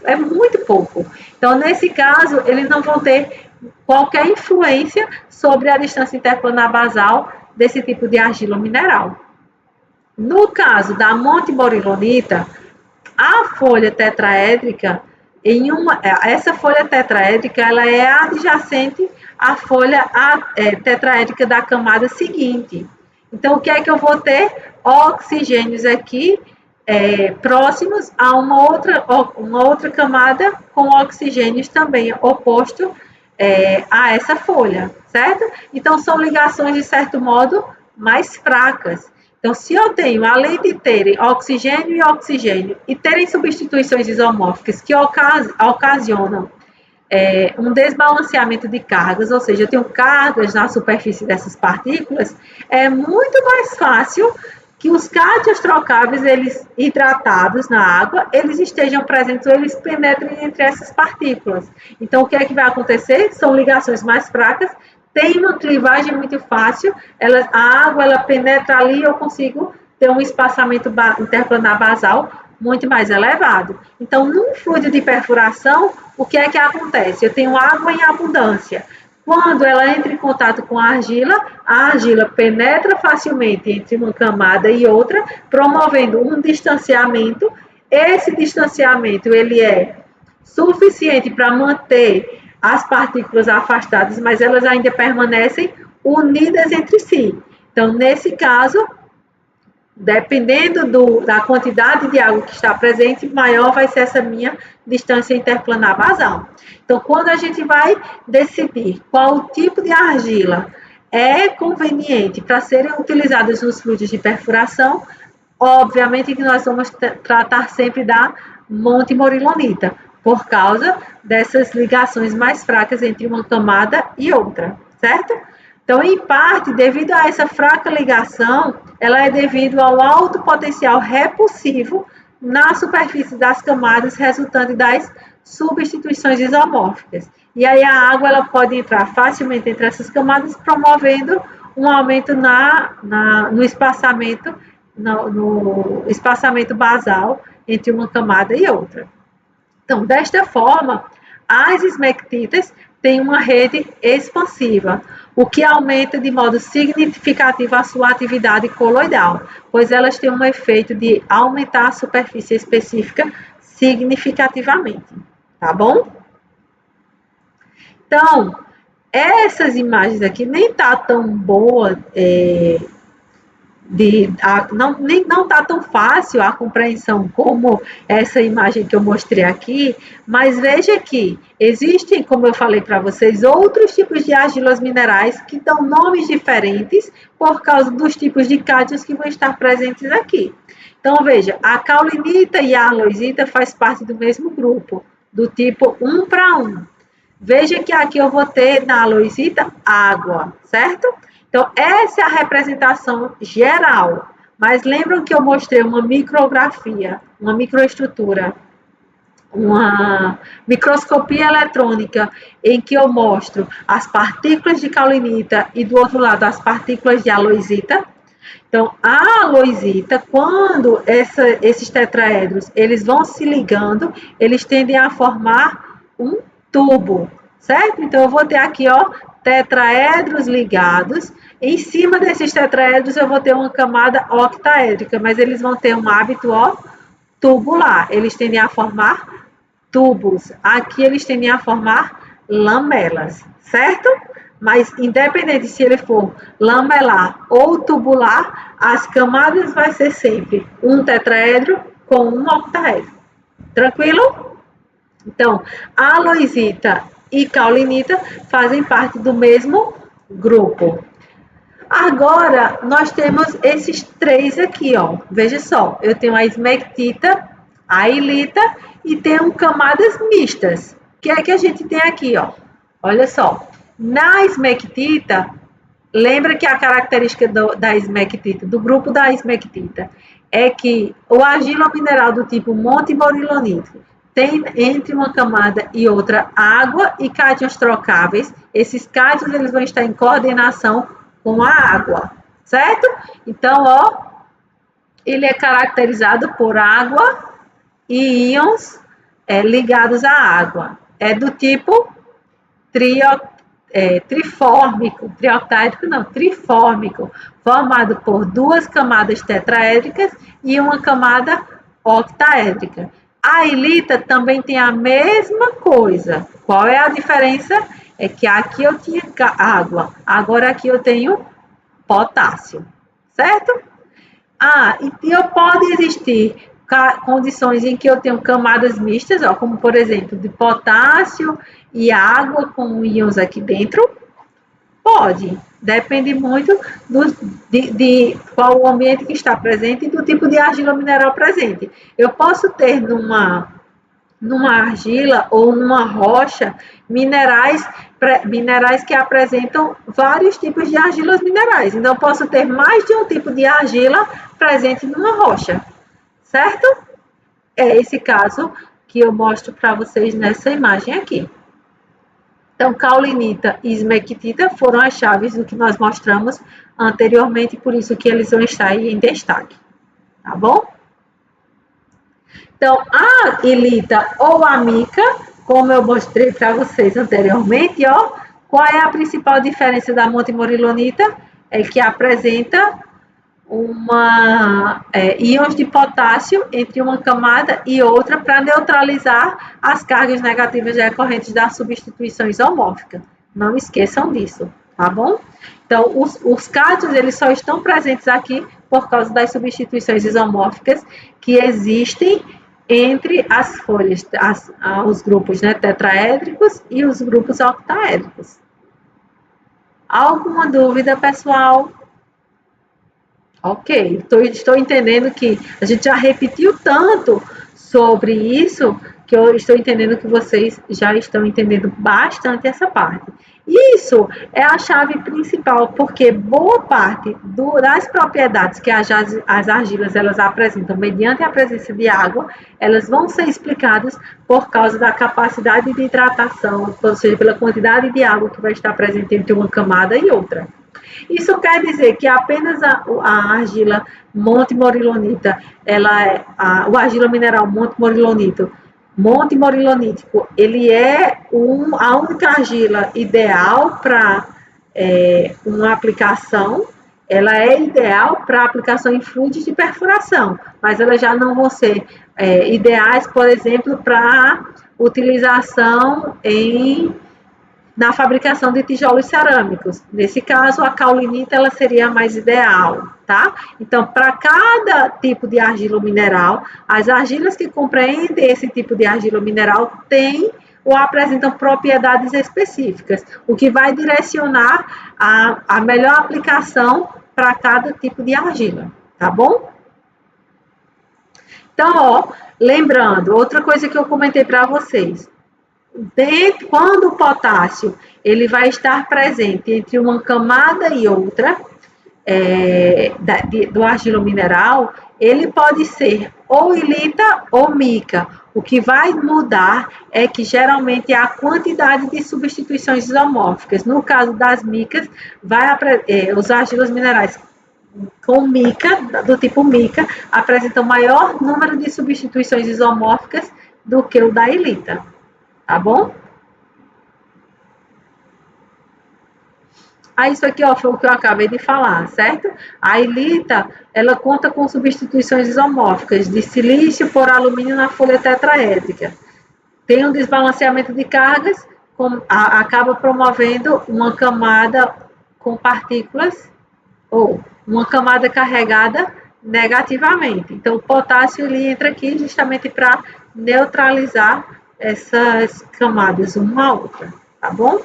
A: é muito pouco. Então, nesse caso, eles não vão ter qualquer influência sobre a distância interplanar basal desse tipo de argila mineral. No caso da montimorilonita, a folha tetraédrica, essa folha tetraédrica, ela é adjacente à folha tetraédrica da camada seguinte. Então, o que é que eu vou ter? Oxigênios aqui próximos a uma outra camada com oxigênios também oposto a essa folha, certo? Então, são ligações, de certo modo, mais fracas. Então, se eu tenho, além de terem oxigênio e oxigênio, e terem substituições isomórficas que ocasionam um desbalanceamento de cargas, ou seja, eu tenho cargas na superfície dessas partículas, é muito mais fácil que os cátions trocáveis, eles hidratados na água, eles estejam presentes ou eles penetrem entre essas partículas. Então, o que é que vai acontecer? São ligações mais fracas, tem uma clivagem muito fácil, a água ela penetra ali e eu consigo ter um espaçamento interplanar basal muito mais elevado. Então, num fluido de perfuração, o que é que acontece? Eu tenho água em abundância. Quando ela entra em contato com a argila penetra facilmente entre uma camada e outra, promovendo um distanciamento. Esse distanciamento ele é suficiente para manter as partículas afastadas, mas elas ainda permanecem unidas entre si. Então, nesse caso, dependendo da quantidade de água que está presente, maior vai ser essa minha distância interplanar basal. Então, quando a gente vai decidir qual tipo de argila é conveniente para serem utilizadas nos fluidos de perfuração, obviamente que nós vamos tratar sempre da montimorilonita, por causa dessas ligações mais fracas entre uma camada e outra, certo? Então, em parte, devido a essa fraca ligação, ela é devido ao alto potencial repulsivo na superfície das camadas resultante das substituições isomórficas. E aí a água ela pode entrar facilmente entre essas camadas, promovendo um aumento no espaçamento basal entre uma camada e outra. Então, desta forma, as esmectitas têm uma rede expansiva, o que aumenta de modo significativo a sua atividade coloidal, pois elas têm um efeito de aumentar a superfície específica significativamente, tá bom? Então, essas imagens aqui nem tá tão boa não está tão fácil a compreensão como essa imagem que eu mostrei aqui, mas veja que existem, como eu falei para vocês, outros tipos de argilas minerais que dão nomes diferentes por causa dos tipos de cátions que vão estar presentes aqui. Então, veja, a caulinita e a aloisita faz parte do mesmo grupo, do tipo 1 para 1. Veja que aqui eu vou ter na aloisita água, certo? Então, essa é a representação geral. Mas lembram que eu mostrei uma micrografia, uma microestrutura, uma microscopia eletrônica, em que eu mostro as partículas de caulinita e do outro lado as partículas de aloisita. Então, a aloisita, quando esses tetraedros eles vão se ligando, eles tendem a formar um tubo, certo? Então, eu vou ter aqui, ó, tetraedros ligados. Em cima desses tetraedros, eu vou ter uma camada octaédrica, mas eles vão ter um hábito, ó, tubular. Eles tendem a formar tubos. Aqui, eles tendem a formar lamelas, certo? Mas, independente se ele for lamelar ou tubular, as camadas vai ser sempre um tetraedro com um octaedro. Tranquilo? Então, a aloisita e caulinita fazem parte do mesmo grupo. Agora, nós temos esses três aqui, ó. Veja só, eu tenho a esmectita, a ilita e tenho camadas mistas. O que é que a gente tem aqui, ó? Olha só, na esmectita, lembra que a característica da esmectita, do grupo da esmectita, é que o argila mineral do tipo monte morilonite tem entre uma camada e outra água e cátions trocáveis. Esses cátions eles vão estar em coordenação com a água, certo? Então, ó, ele é caracterizado por água e íons ligados à água. É do tipo trifórmico, trioctáedrico não, trifórmico, formado por duas camadas tetraédricas e uma camada octaédrica. A ilita também tem a mesma coisa. Qual é a diferença? É que aqui eu tinha água, agora aqui eu tenho potássio, certo? E pode existir condições em que eu tenho camadas mistas, ó, como por exemplo, de potássio e água com íons aqui dentro. Pode, depende muito de qual o ambiente que está presente e do tipo de argila mineral presente. Eu posso ter numa argila ou numa rocha minerais que apresentam vários tipos de argilas minerais. Então, eu posso ter mais de um tipo de argila presente numa rocha, certo? É esse caso que eu mostro para vocês nessa imagem aqui. Então, caulinita e esmectita foram as chaves do que nós mostramos anteriormente, por isso que eles vão estar aí em destaque, tá bom? Então, a ilita ou a mica, como eu mostrei para vocês anteriormente, ó, qual é a principal diferença da montemorilonita? É que apresenta íons de potássio entre uma camada e outra para neutralizar as cargas negativas decorrentes da substituição isomórfica. Não esqueçam disso, tá bom? Então, os cátions, eles só estão presentes aqui por causa das substituições isomórficas que existem entre as folhas, os grupos, né, tetraédricos e os grupos octaédricos. Alguma dúvida, pessoal? Ok, estou entendendo que a gente já repetiu tanto sobre isso que eu estou entendendo que vocês já estão entendendo bastante essa parte. Isso é a chave principal, porque boa parte das propriedades que as argilas elas apresentam mediante a presença de água, elas vão ser explicadas por causa da capacidade de hidratação, ou seja, pela quantidade de água que vai estar presente entre uma camada e outra. Isso quer dizer que apenas a argila monte morilonita, o argila mineral monte morilonítico, ele é a única argila ideal para uma aplicação. Ela é ideal para aplicação em fluidos de perfuração, mas elas já não vão ser ideais, por exemplo, para utilização na fabricação de tijolos cerâmicos. Nesse caso, a caulinita ela seria a mais ideal, tá? tá? Então, para cada tipo de argila mineral, as argilas que compreendem esse tipo de argila mineral têm ou apresentam propriedades específicas, o que vai direcionar a melhor aplicação para cada tipo de argila, tá bom? Então, ó, lembrando, outra coisa que eu comentei para vocês, quando o potássio ele vai estar presente entre uma camada e outra, do argilo mineral, ele pode ser ou ilita ou mica. O que vai mudar é que geralmente é a quantidade de substituições isomórficas. No caso das micas, os argilos minerais com mica, do tipo mica, apresentam maior número de substituições isomórficas do que o da ilita. Tá bom? Isso aqui ó, foi o que eu acabei de falar, certo? A ilita, ela conta com substituições isomórficas de silício por alumínio na folha tetraédrica. Tem um desbalanceamento de cargas, acaba promovendo uma camada com partículas ou uma camada carregada negativamente. Então, o potássio ele entra aqui justamente para neutralizar essas camadas uma à outra, tá bom?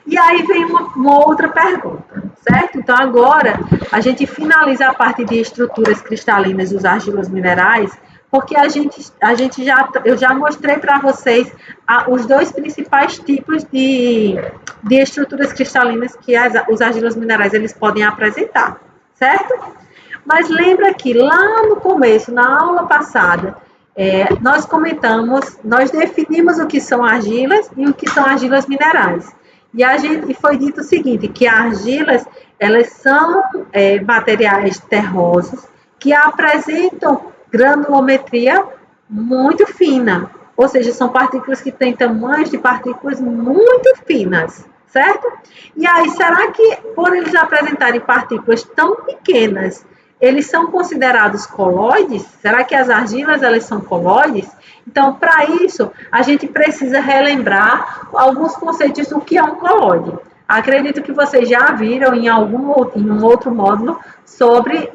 A: E aí vem uma outra pergunta, certo? Então, agora, a gente finaliza a parte de estruturas cristalinas dos argilos minerais, porque eu já mostrei para vocês os dois principais tipos de estruturas cristalinas que os argilos minerais eles podem apresentar, certo? Mas lembra que lá no começo, na aula passada, nós definimos o que são argilas e o que são argilas minerais. E foi dito o seguinte, que argilas, elas são materiais terrosos que apresentam granulometria muito fina, ou seja, são partículas que têm tamanhos de partículas muito finas, certo? E aí, será que por eles apresentarem partículas tão pequenas, eles são considerados colóides? Será que as argilas, elas são colóides? Então, para isso, a gente precisa relembrar alguns conceitos do que é um colóide. Acredito que vocês já viram em um outro módulo sobre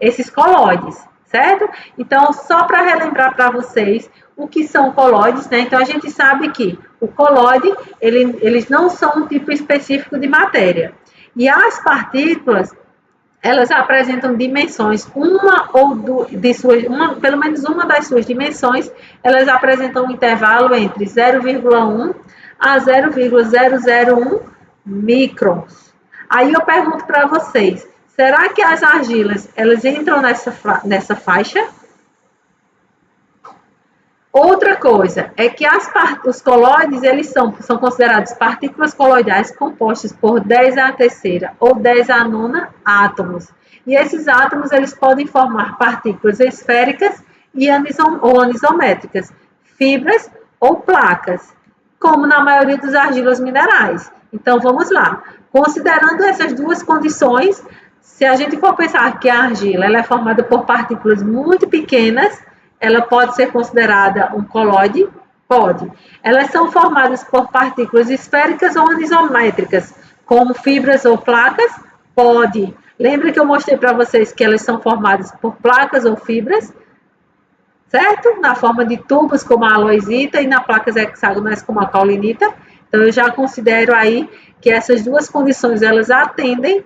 A: esses colóides, certo? Então, só para relembrar para vocês o que são colóides, né? Então, a gente sabe que o colóide, eles não são um tipo específico de matéria. E as partículas, elas apresentam dimensões, pelo menos uma das suas dimensões, elas apresentam um intervalo entre 0,1 a 0,001 microns. Aí eu pergunto para vocês, será que as argilas, elas entram nessa faixa? Outra coisa é que os colóides, eles são considerados partículas coloidais compostas por 10 a terceira ou 10 a nona átomos. E esses átomos, eles podem formar partículas esféricas ou anisométricas, fibras ou placas, como na maioria dos argilas minerais. Então, vamos lá. Considerando essas duas condições, se a gente for pensar que a argila ela é formada por partículas muito pequenas, ela pode ser considerada um colóide? Pode. Elas são formadas por partículas esféricas ou anisométricas, como fibras ou placas? Pode. Lembra que eu mostrei para vocês que elas são formadas por placas ou fibras? Certo? Na forma de tubos, como a aloisita, e na placas hexagonais, como a caulinita. Então, eu já considero aí que essas duas condições, elas atendem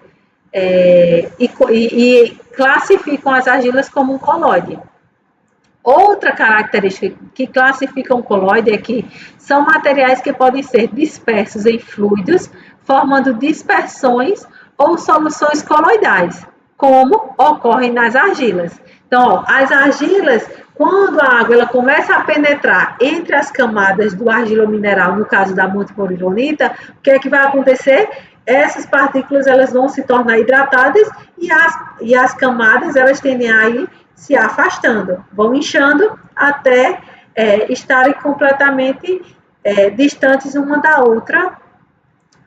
A: e classificam as argilas como um colóide. Outra característica que classifica um colóide é que são materiais que podem ser dispersos em fluidos, formando dispersões ou soluções coloidais, como ocorre nas argilas. Então, ó, as argilas, quando a água ela começa a penetrar entre as camadas do argilo mineral, no caso da montimorilonita, o que é que vai acontecer? Essas partículas elas vão se tornar hidratadas e as camadas elas tendem a ir se afastando, vão inchando até estarem completamente distantes uma da outra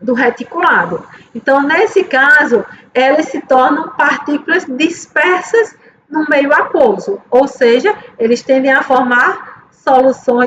A: do reticulado. Então, nesse caso, elas se tornam partículas dispersas no meio aquoso, ou seja, eles tendem a formar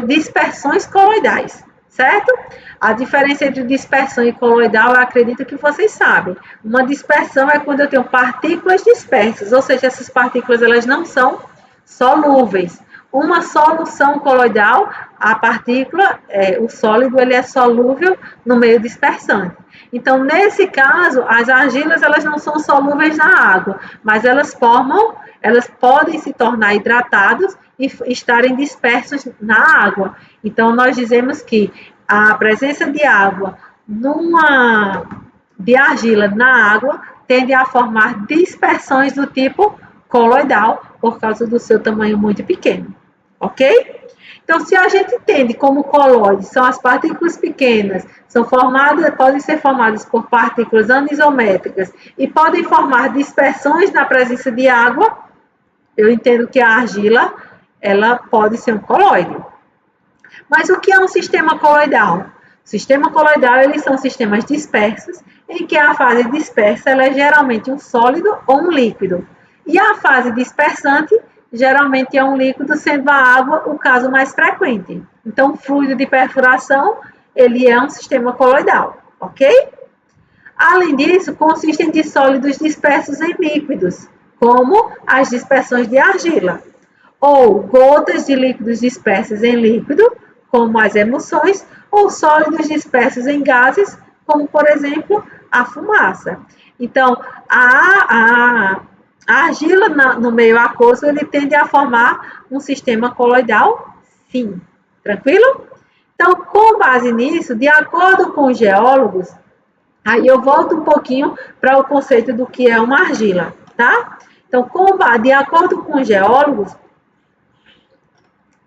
A: dispersões coloidais, certo? A diferença entre dispersão e coloidal, eu acredito que vocês sabem. Uma dispersão é quando eu tenho partículas dispersas, ou seja, essas partículas elas não são solúveis. Uma solução coloidal, a partícula, o sólido, ele é solúvel no meio dispersante. Então, nesse caso, as argilas elas não são solúveis na água, mas elas podem se tornar hidratadas e estarem dispersos na água. Então, nós dizemos que a presença de água de argila na água tende a formar dispersões do tipo coloidal, por causa do seu tamanho muito pequeno, ok? Então, se a gente entende como colóides são as partículas pequenas, podem ser formadas por partículas anisométricas e podem formar dispersões na presença de água, eu entendo que a argila ela pode ser um colóide. Mas o que é um sistema coloidal? O sistema coloidal, eles são sistemas dispersos, em que a fase dispersa ela é geralmente um sólido ou um líquido. E a fase dispersante, geralmente é um líquido, sendo a água o caso mais frequente. Então, o fluido de perfuração, ele é um sistema coloidal, ok? Além disso, consistem de sólidos dispersos em líquidos, como as dispersões de argila, ou gotas de líquidos dispersos em líquido, como as emulsões, ou sólidos dispersos em gases, como, por exemplo, a fumaça. Então, a argila no meio aquoso, ele tende a formar um sistema coloidal, sim. Tranquilo? Então, com base nisso, de acordo com os geólogos, aí eu volto um pouquinho para o conceito do que é uma argila, tá? Então, de acordo com os geólogos,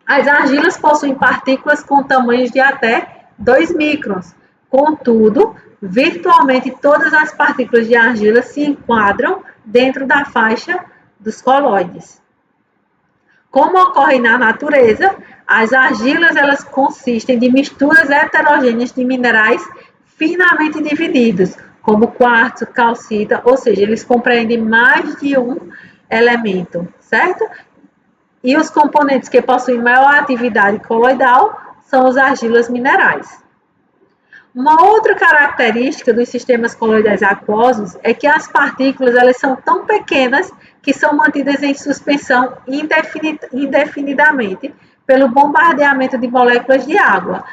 A: as argilas possuem partículas com tamanhos de até 2 microns. Contudo, virtualmente todas as partículas de argila se enquadram dentro da faixa dos colóides. Como ocorre na natureza, as argilas elas consistem de misturas heterogêneas de minerais finamente divididos, como quartzo, calcita, ou seja, eles compreendem mais de um elemento, certo? E os componentes que possuem maior atividade coloidal são as argilas minerais. Uma outra característica dos sistemas coloidais aquosos é que as partículas elas são tão pequenas que são mantidas em suspensão indefinidamente pelo bombardeamento de moléculas de água,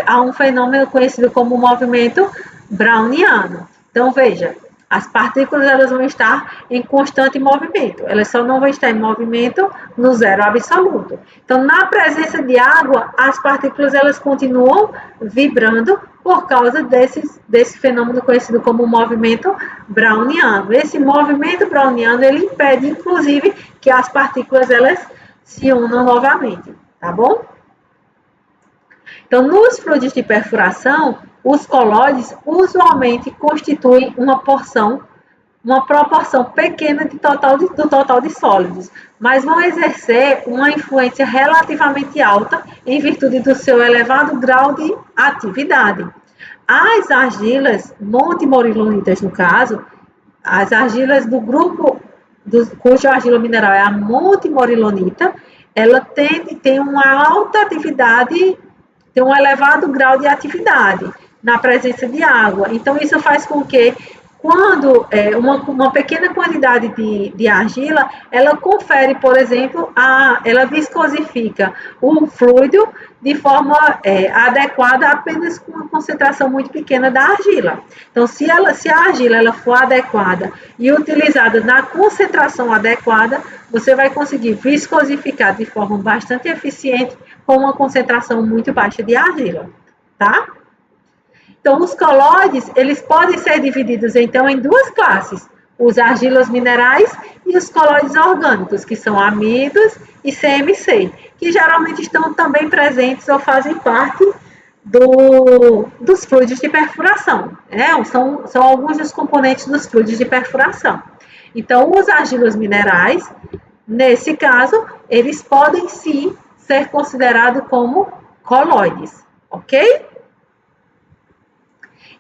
A: a um fenômeno conhecido como movimento browniano. Então, veja, as partículas elas vão estar em constante movimento, elas só não vão estar em movimento no zero absoluto. Então, na presença de água, as partículas elas continuam vibrando por causa desse fenômeno conhecido como movimento browniano. Esse movimento browniano ele impede, inclusive, que as partículas elas se unam novamente, tá bom? Então, nos fluidos de perfuração, os colóides usualmente constituem uma proporção pequena do total de sólidos, mas vão exercer uma influência relativamente alta em virtude do seu elevado grau de atividade. As argilas montemorilonitas, no caso, as argilas do grupo cuja argila mineral é a montemorilonita, ela tem uma alta atividade, tem um elevado grau de atividade na presença de água. Então, isso faz com que, quando uma pequena quantidade de argila, ela confere, por exemplo, ela viscosifica o fluido de forma adequada apenas com uma concentração muito pequena da argila. Então, se a argila ela for adequada e utilizada na concentração adequada, você vai conseguir viscosificar de forma bastante eficiente com uma concentração muito baixa de argila, tá? Então, os colóides, eles podem ser divididos, então, em duas classes, os argilas minerais e os colóides orgânicos, que são amidos e CMC, que geralmente estão também presentes ou fazem parte dos fluidos de perfuração. São alguns dos componentes dos fluidos de perfuração. Então, os argilas minerais, nesse caso, eles podem sim ser considerados como colóides, ok?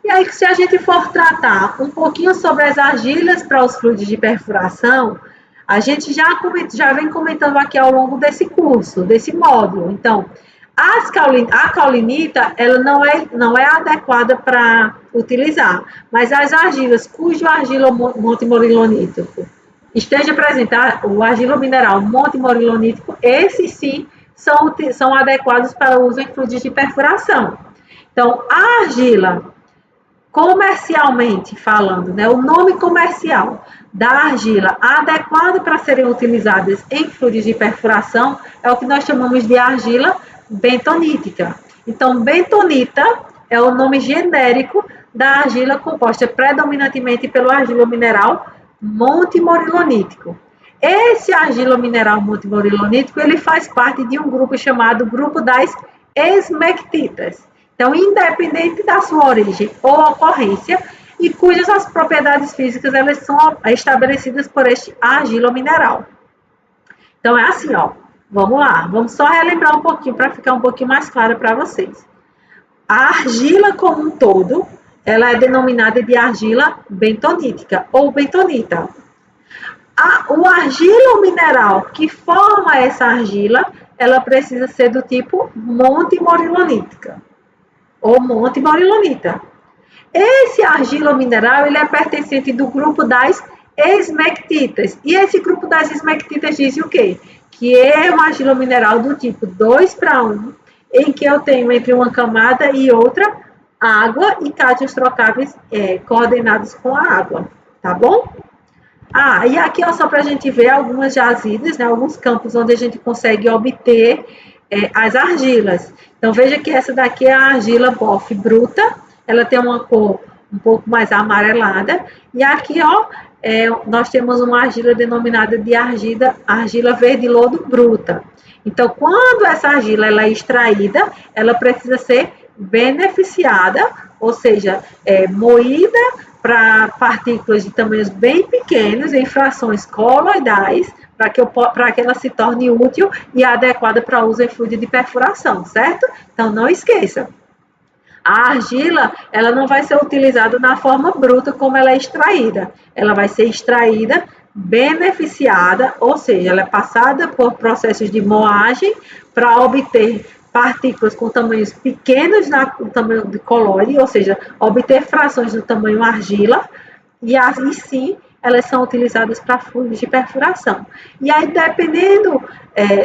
A: E aí, se a gente for tratar um pouquinho sobre as argilas para os fluidos de perfuração, a gente já vem comentando aqui ao longo desse curso, desse módulo. Então, A caulinita, ela não é adequada para utilizar, mas as argilas cujo argila montemorilonítico esteja presente, o argila mineral montemorilonítico, esses sim são adequados para uso em fluidos de perfuração. Então, a argila, comercialmente falando, né, o nome comercial da argila adequado para serem utilizadas em fluidos de perfuração é o que nós chamamos de argila bentonítica. Então, bentonita é o nome genérico da argila composta predominantemente pelo argila mineral montemorilonítico. Esse argila mineral montemorilonítico, ele faz parte de um grupo chamado grupo das esmectitas. Então, independente da sua origem ou ocorrência, e cujas as propriedades físicas elas são estabelecidas por este argila mineral. Então, é assim, ó. Vamos lá, vamos só relembrar um pouquinho para ficar um pouquinho mais claro para vocês. A argila como um todo, ela é denominada de argila bentonítica ou bentonita. O argila mineral que forma essa argila, ela precisa ser do tipo montemorilonítica ou montemorilonita. Esse argila mineral, ele é pertencente do grupo das esmectitas. E esse grupo das esmectitas diz o quê? Que é uma argila mineral do tipo 2:1, em que eu tenho entre uma camada e outra água e cátions trocáveis coordenados com a água, tá bom? E aqui ó, só para a gente ver algumas jazidas, né, alguns campos onde a gente consegue obter as argilas. Então, veja que essa daqui é a argila bofe bruta, ela tem uma cor um pouco mais amarelada, e aqui ó, nós temos uma argila denominada de argila verde lodo bruta. Então, quando essa argila ela é extraída, ela precisa ser beneficiada, ou seja, moída para partículas de tamanhos bem pequenos, em frações coloidais, para que ela se torne útil e adequada para uso em fluido de perfuração, certo? Então, não esqueça. A argila, ela não vai ser utilizada na forma bruta como ela é extraída. Ela vai ser extraída, beneficiada, ou seja, ela é passada por processos de moagem para obter partículas com tamanhos pequenos no tamanho de colóide, ou seja, obter frações do tamanho argila, e assim sim elas são utilizadas para fluidos de perfuração. E aí, dependendo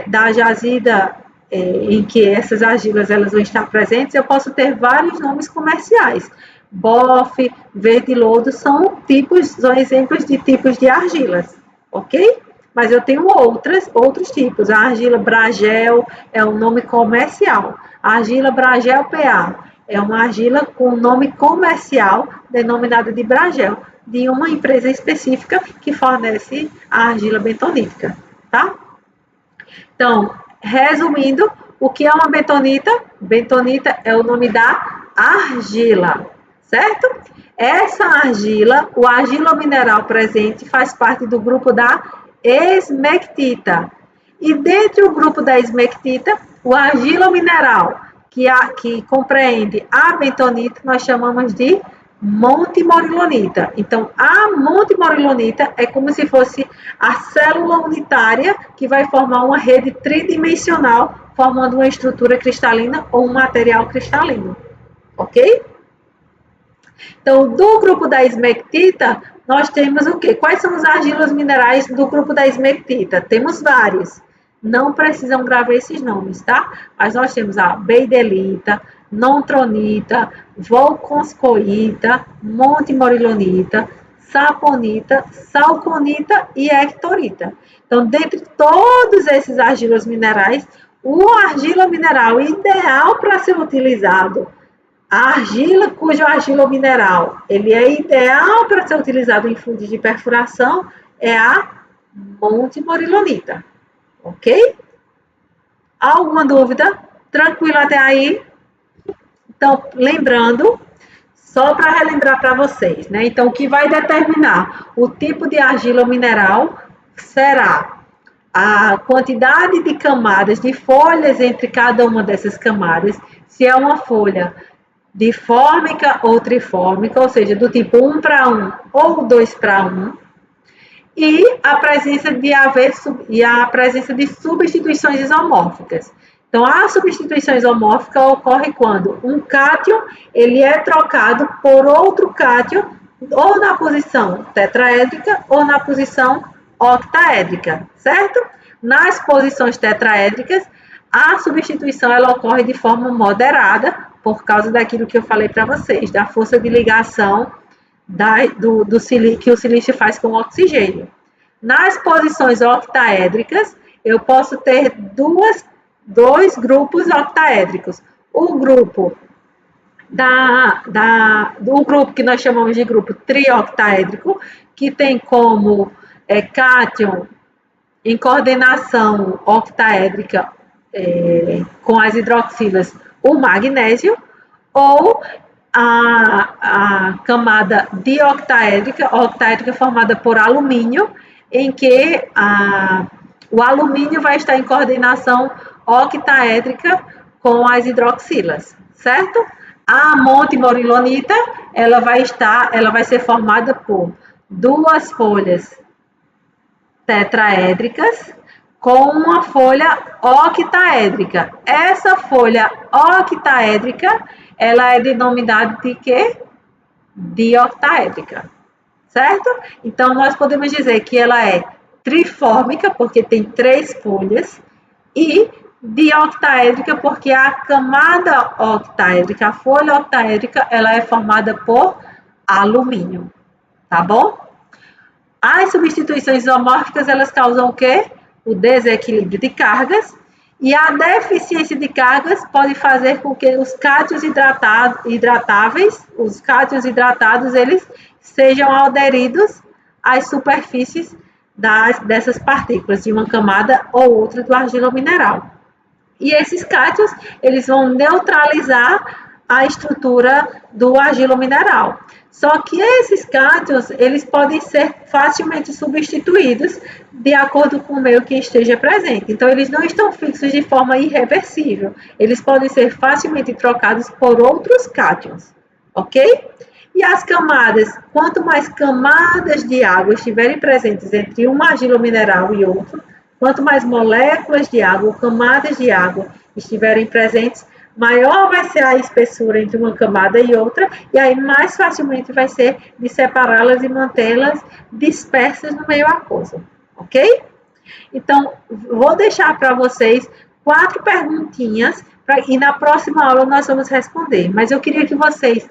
A: da jazida em que essas argilas elas vão estar presentes, eu posso ter vários nomes comerciais. Bofe, verde lodo são exemplos de tipos de argilas, ok? Mas eu tenho outros tipos. A argila Bragel é um nome comercial. A argila Bragel PA é uma argila com nome comercial denominada de Bragel, de uma empresa específica que fornece a argila bentonítica, tá? Então, resumindo, o que é uma bentonita? Bentonita é o nome da argila, certo? Essa argila, o argila mineral presente, faz parte do grupo da esmectita. E dentro do grupo da esmectita, o argila mineral, que compreende a bentonita, nós chamamos de montemorilonita. Então, a montemorilonita é como se fosse a célula unitária que vai formar uma rede tridimensional, formando uma estrutura cristalina ou um material cristalino. Ok? Então, do grupo da esmectita, nós temos o quê? Quais são as argilas minerais do grupo da esmectita? Temos vários. Não precisam gravar esses nomes, tá? Mas nós temos a beidelita, nontronita, volconscoita, montemorilonita, saponita, salconita e hectorita. Então, dentre todos esses argilas minerais, o argila mineral ideal para ser utilizado, a argila cujo argila mineral ele é ideal para ser utilizado em fluidos de perfuração é a montemorilonita. Ok? Alguma dúvida? Tranquilo até aí? Então, lembrando, só para relembrar para vocês, né? Então, o que vai determinar o tipo de argila mineral será a quantidade de camadas, de folhas entre cada uma dessas camadas, se é uma folha difórmica ou trifórmica, ou seja, do tipo 1:1 ou 2:1, e a presença de substituições isomórficas. Então, a substituição isomórfica ocorre quando um cátion ele é trocado por outro cátion ou na posição tetraédrica ou na posição octaédrica, certo? Nas posições tetraédricas, a substituição ela ocorre de forma moderada, por causa daquilo que eu falei para vocês, da força de ligação que o silício faz com o oxigênio. Nas posições octaédricas, eu posso ter dois grupos octaédricos. O grupo grupo que nós chamamos de grupo trioctaédrico, que tem como cátion em coordenação octaédrica com as hidroxilas o magnésio, ou a camada dioctaédrica, octaédrica formada por alumínio, em que o alumínio vai estar em coordenação octaédrica com as hidroxilas, certo? A montimorilonita, ela vai ser formada por duas folhas tetraédricas com uma folha octaédrica. Essa folha octaédrica, ela é denominada de quê? Dioctaédrica, certo? Então, nós podemos dizer que ela é trifórmica, porque tem 3 folhas, e dioctaédrica, porque a camada octaédrica, a folha octaédrica, ela é formada por alumínio, tá bom? As substituições isomórficas, elas causam o quê? O desequilíbrio de cargas, e a deficiência de cargas pode fazer com que os cátions hidratáveis, os cátions hidratados, eles sejam aderidos às superfícies dessas partículas, de uma camada ou outra do argilomineral. E esses cátions, eles vão neutralizar a estrutura do argilomineral. Só que esses cátions, eles podem ser facilmente substituídos de acordo com o meio que esteja presente. Então, eles não estão fixos de forma irreversível. Eles podem ser facilmente trocados por outros cátions, ok? E as camadas, quanto mais camadas de água estiverem presentes entre um argilomineral e outro, quanto mais moléculas de água ou camadas de água estiverem presentes, maior vai ser a espessura entre uma camada e outra, e aí mais facilmente vai ser de separá-las e mantê-las dispersas no meio aquoso, ok? Então, vou deixar para vocês 4 perguntinhas, e na próxima aula nós vamos responder, mas eu queria que vocês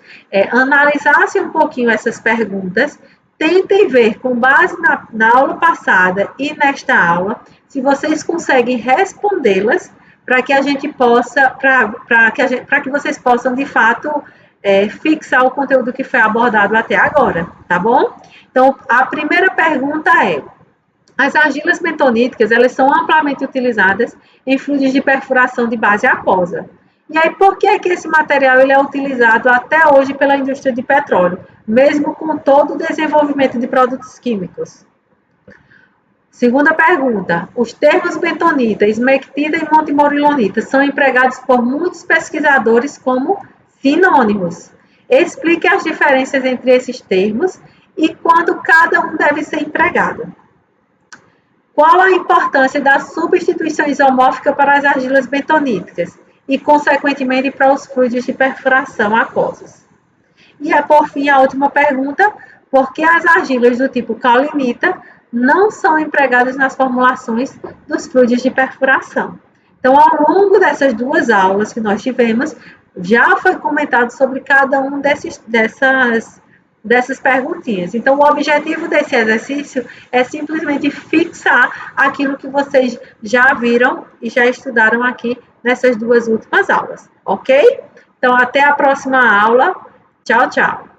A: analisassem um pouquinho essas perguntas, tentem ver, com base na aula passada e nesta aula, se vocês conseguem respondê-las, para que a gente possa, para que vocês possam, de fato, fixar o conteúdo que foi abordado até agora, tá bom? Então, a primeira pergunta é: as argilas bentoníticas, elas são amplamente utilizadas em fluidos de perfuração de base aquosa. E aí, por que esse material ele é utilizado até hoje pela indústria de petróleo, mesmo com todo o desenvolvimento de produtos químicos? Segunda pergunta: os termos bentonita, esmectida e montimorilonita são empregados por muitos pesquisadores como sinônimos. Explique as diferenças entre esses termos e quando cada um deve ser empregado. Qual a importância da substituição isomórfica para as argilas bentoníticas e, consequentemente, para os fluidos de perfuração aquosos? E, por fim, a última pergunta: por que as argilas do tipo caulinita não são empregadas nas formulações dos fluidos de perfuração? Então, ao longo dessas 2 aulas que nós tivemos, já foi comentado sobre cada um dessas perguntinhas. Então, o objetivo desse exercício é simplesmente fixar aquilo que vocês já viram e já estudaram aqui nessas 2 últimas aulas, ok? Então, até a próxima aula. Tchau, tchau.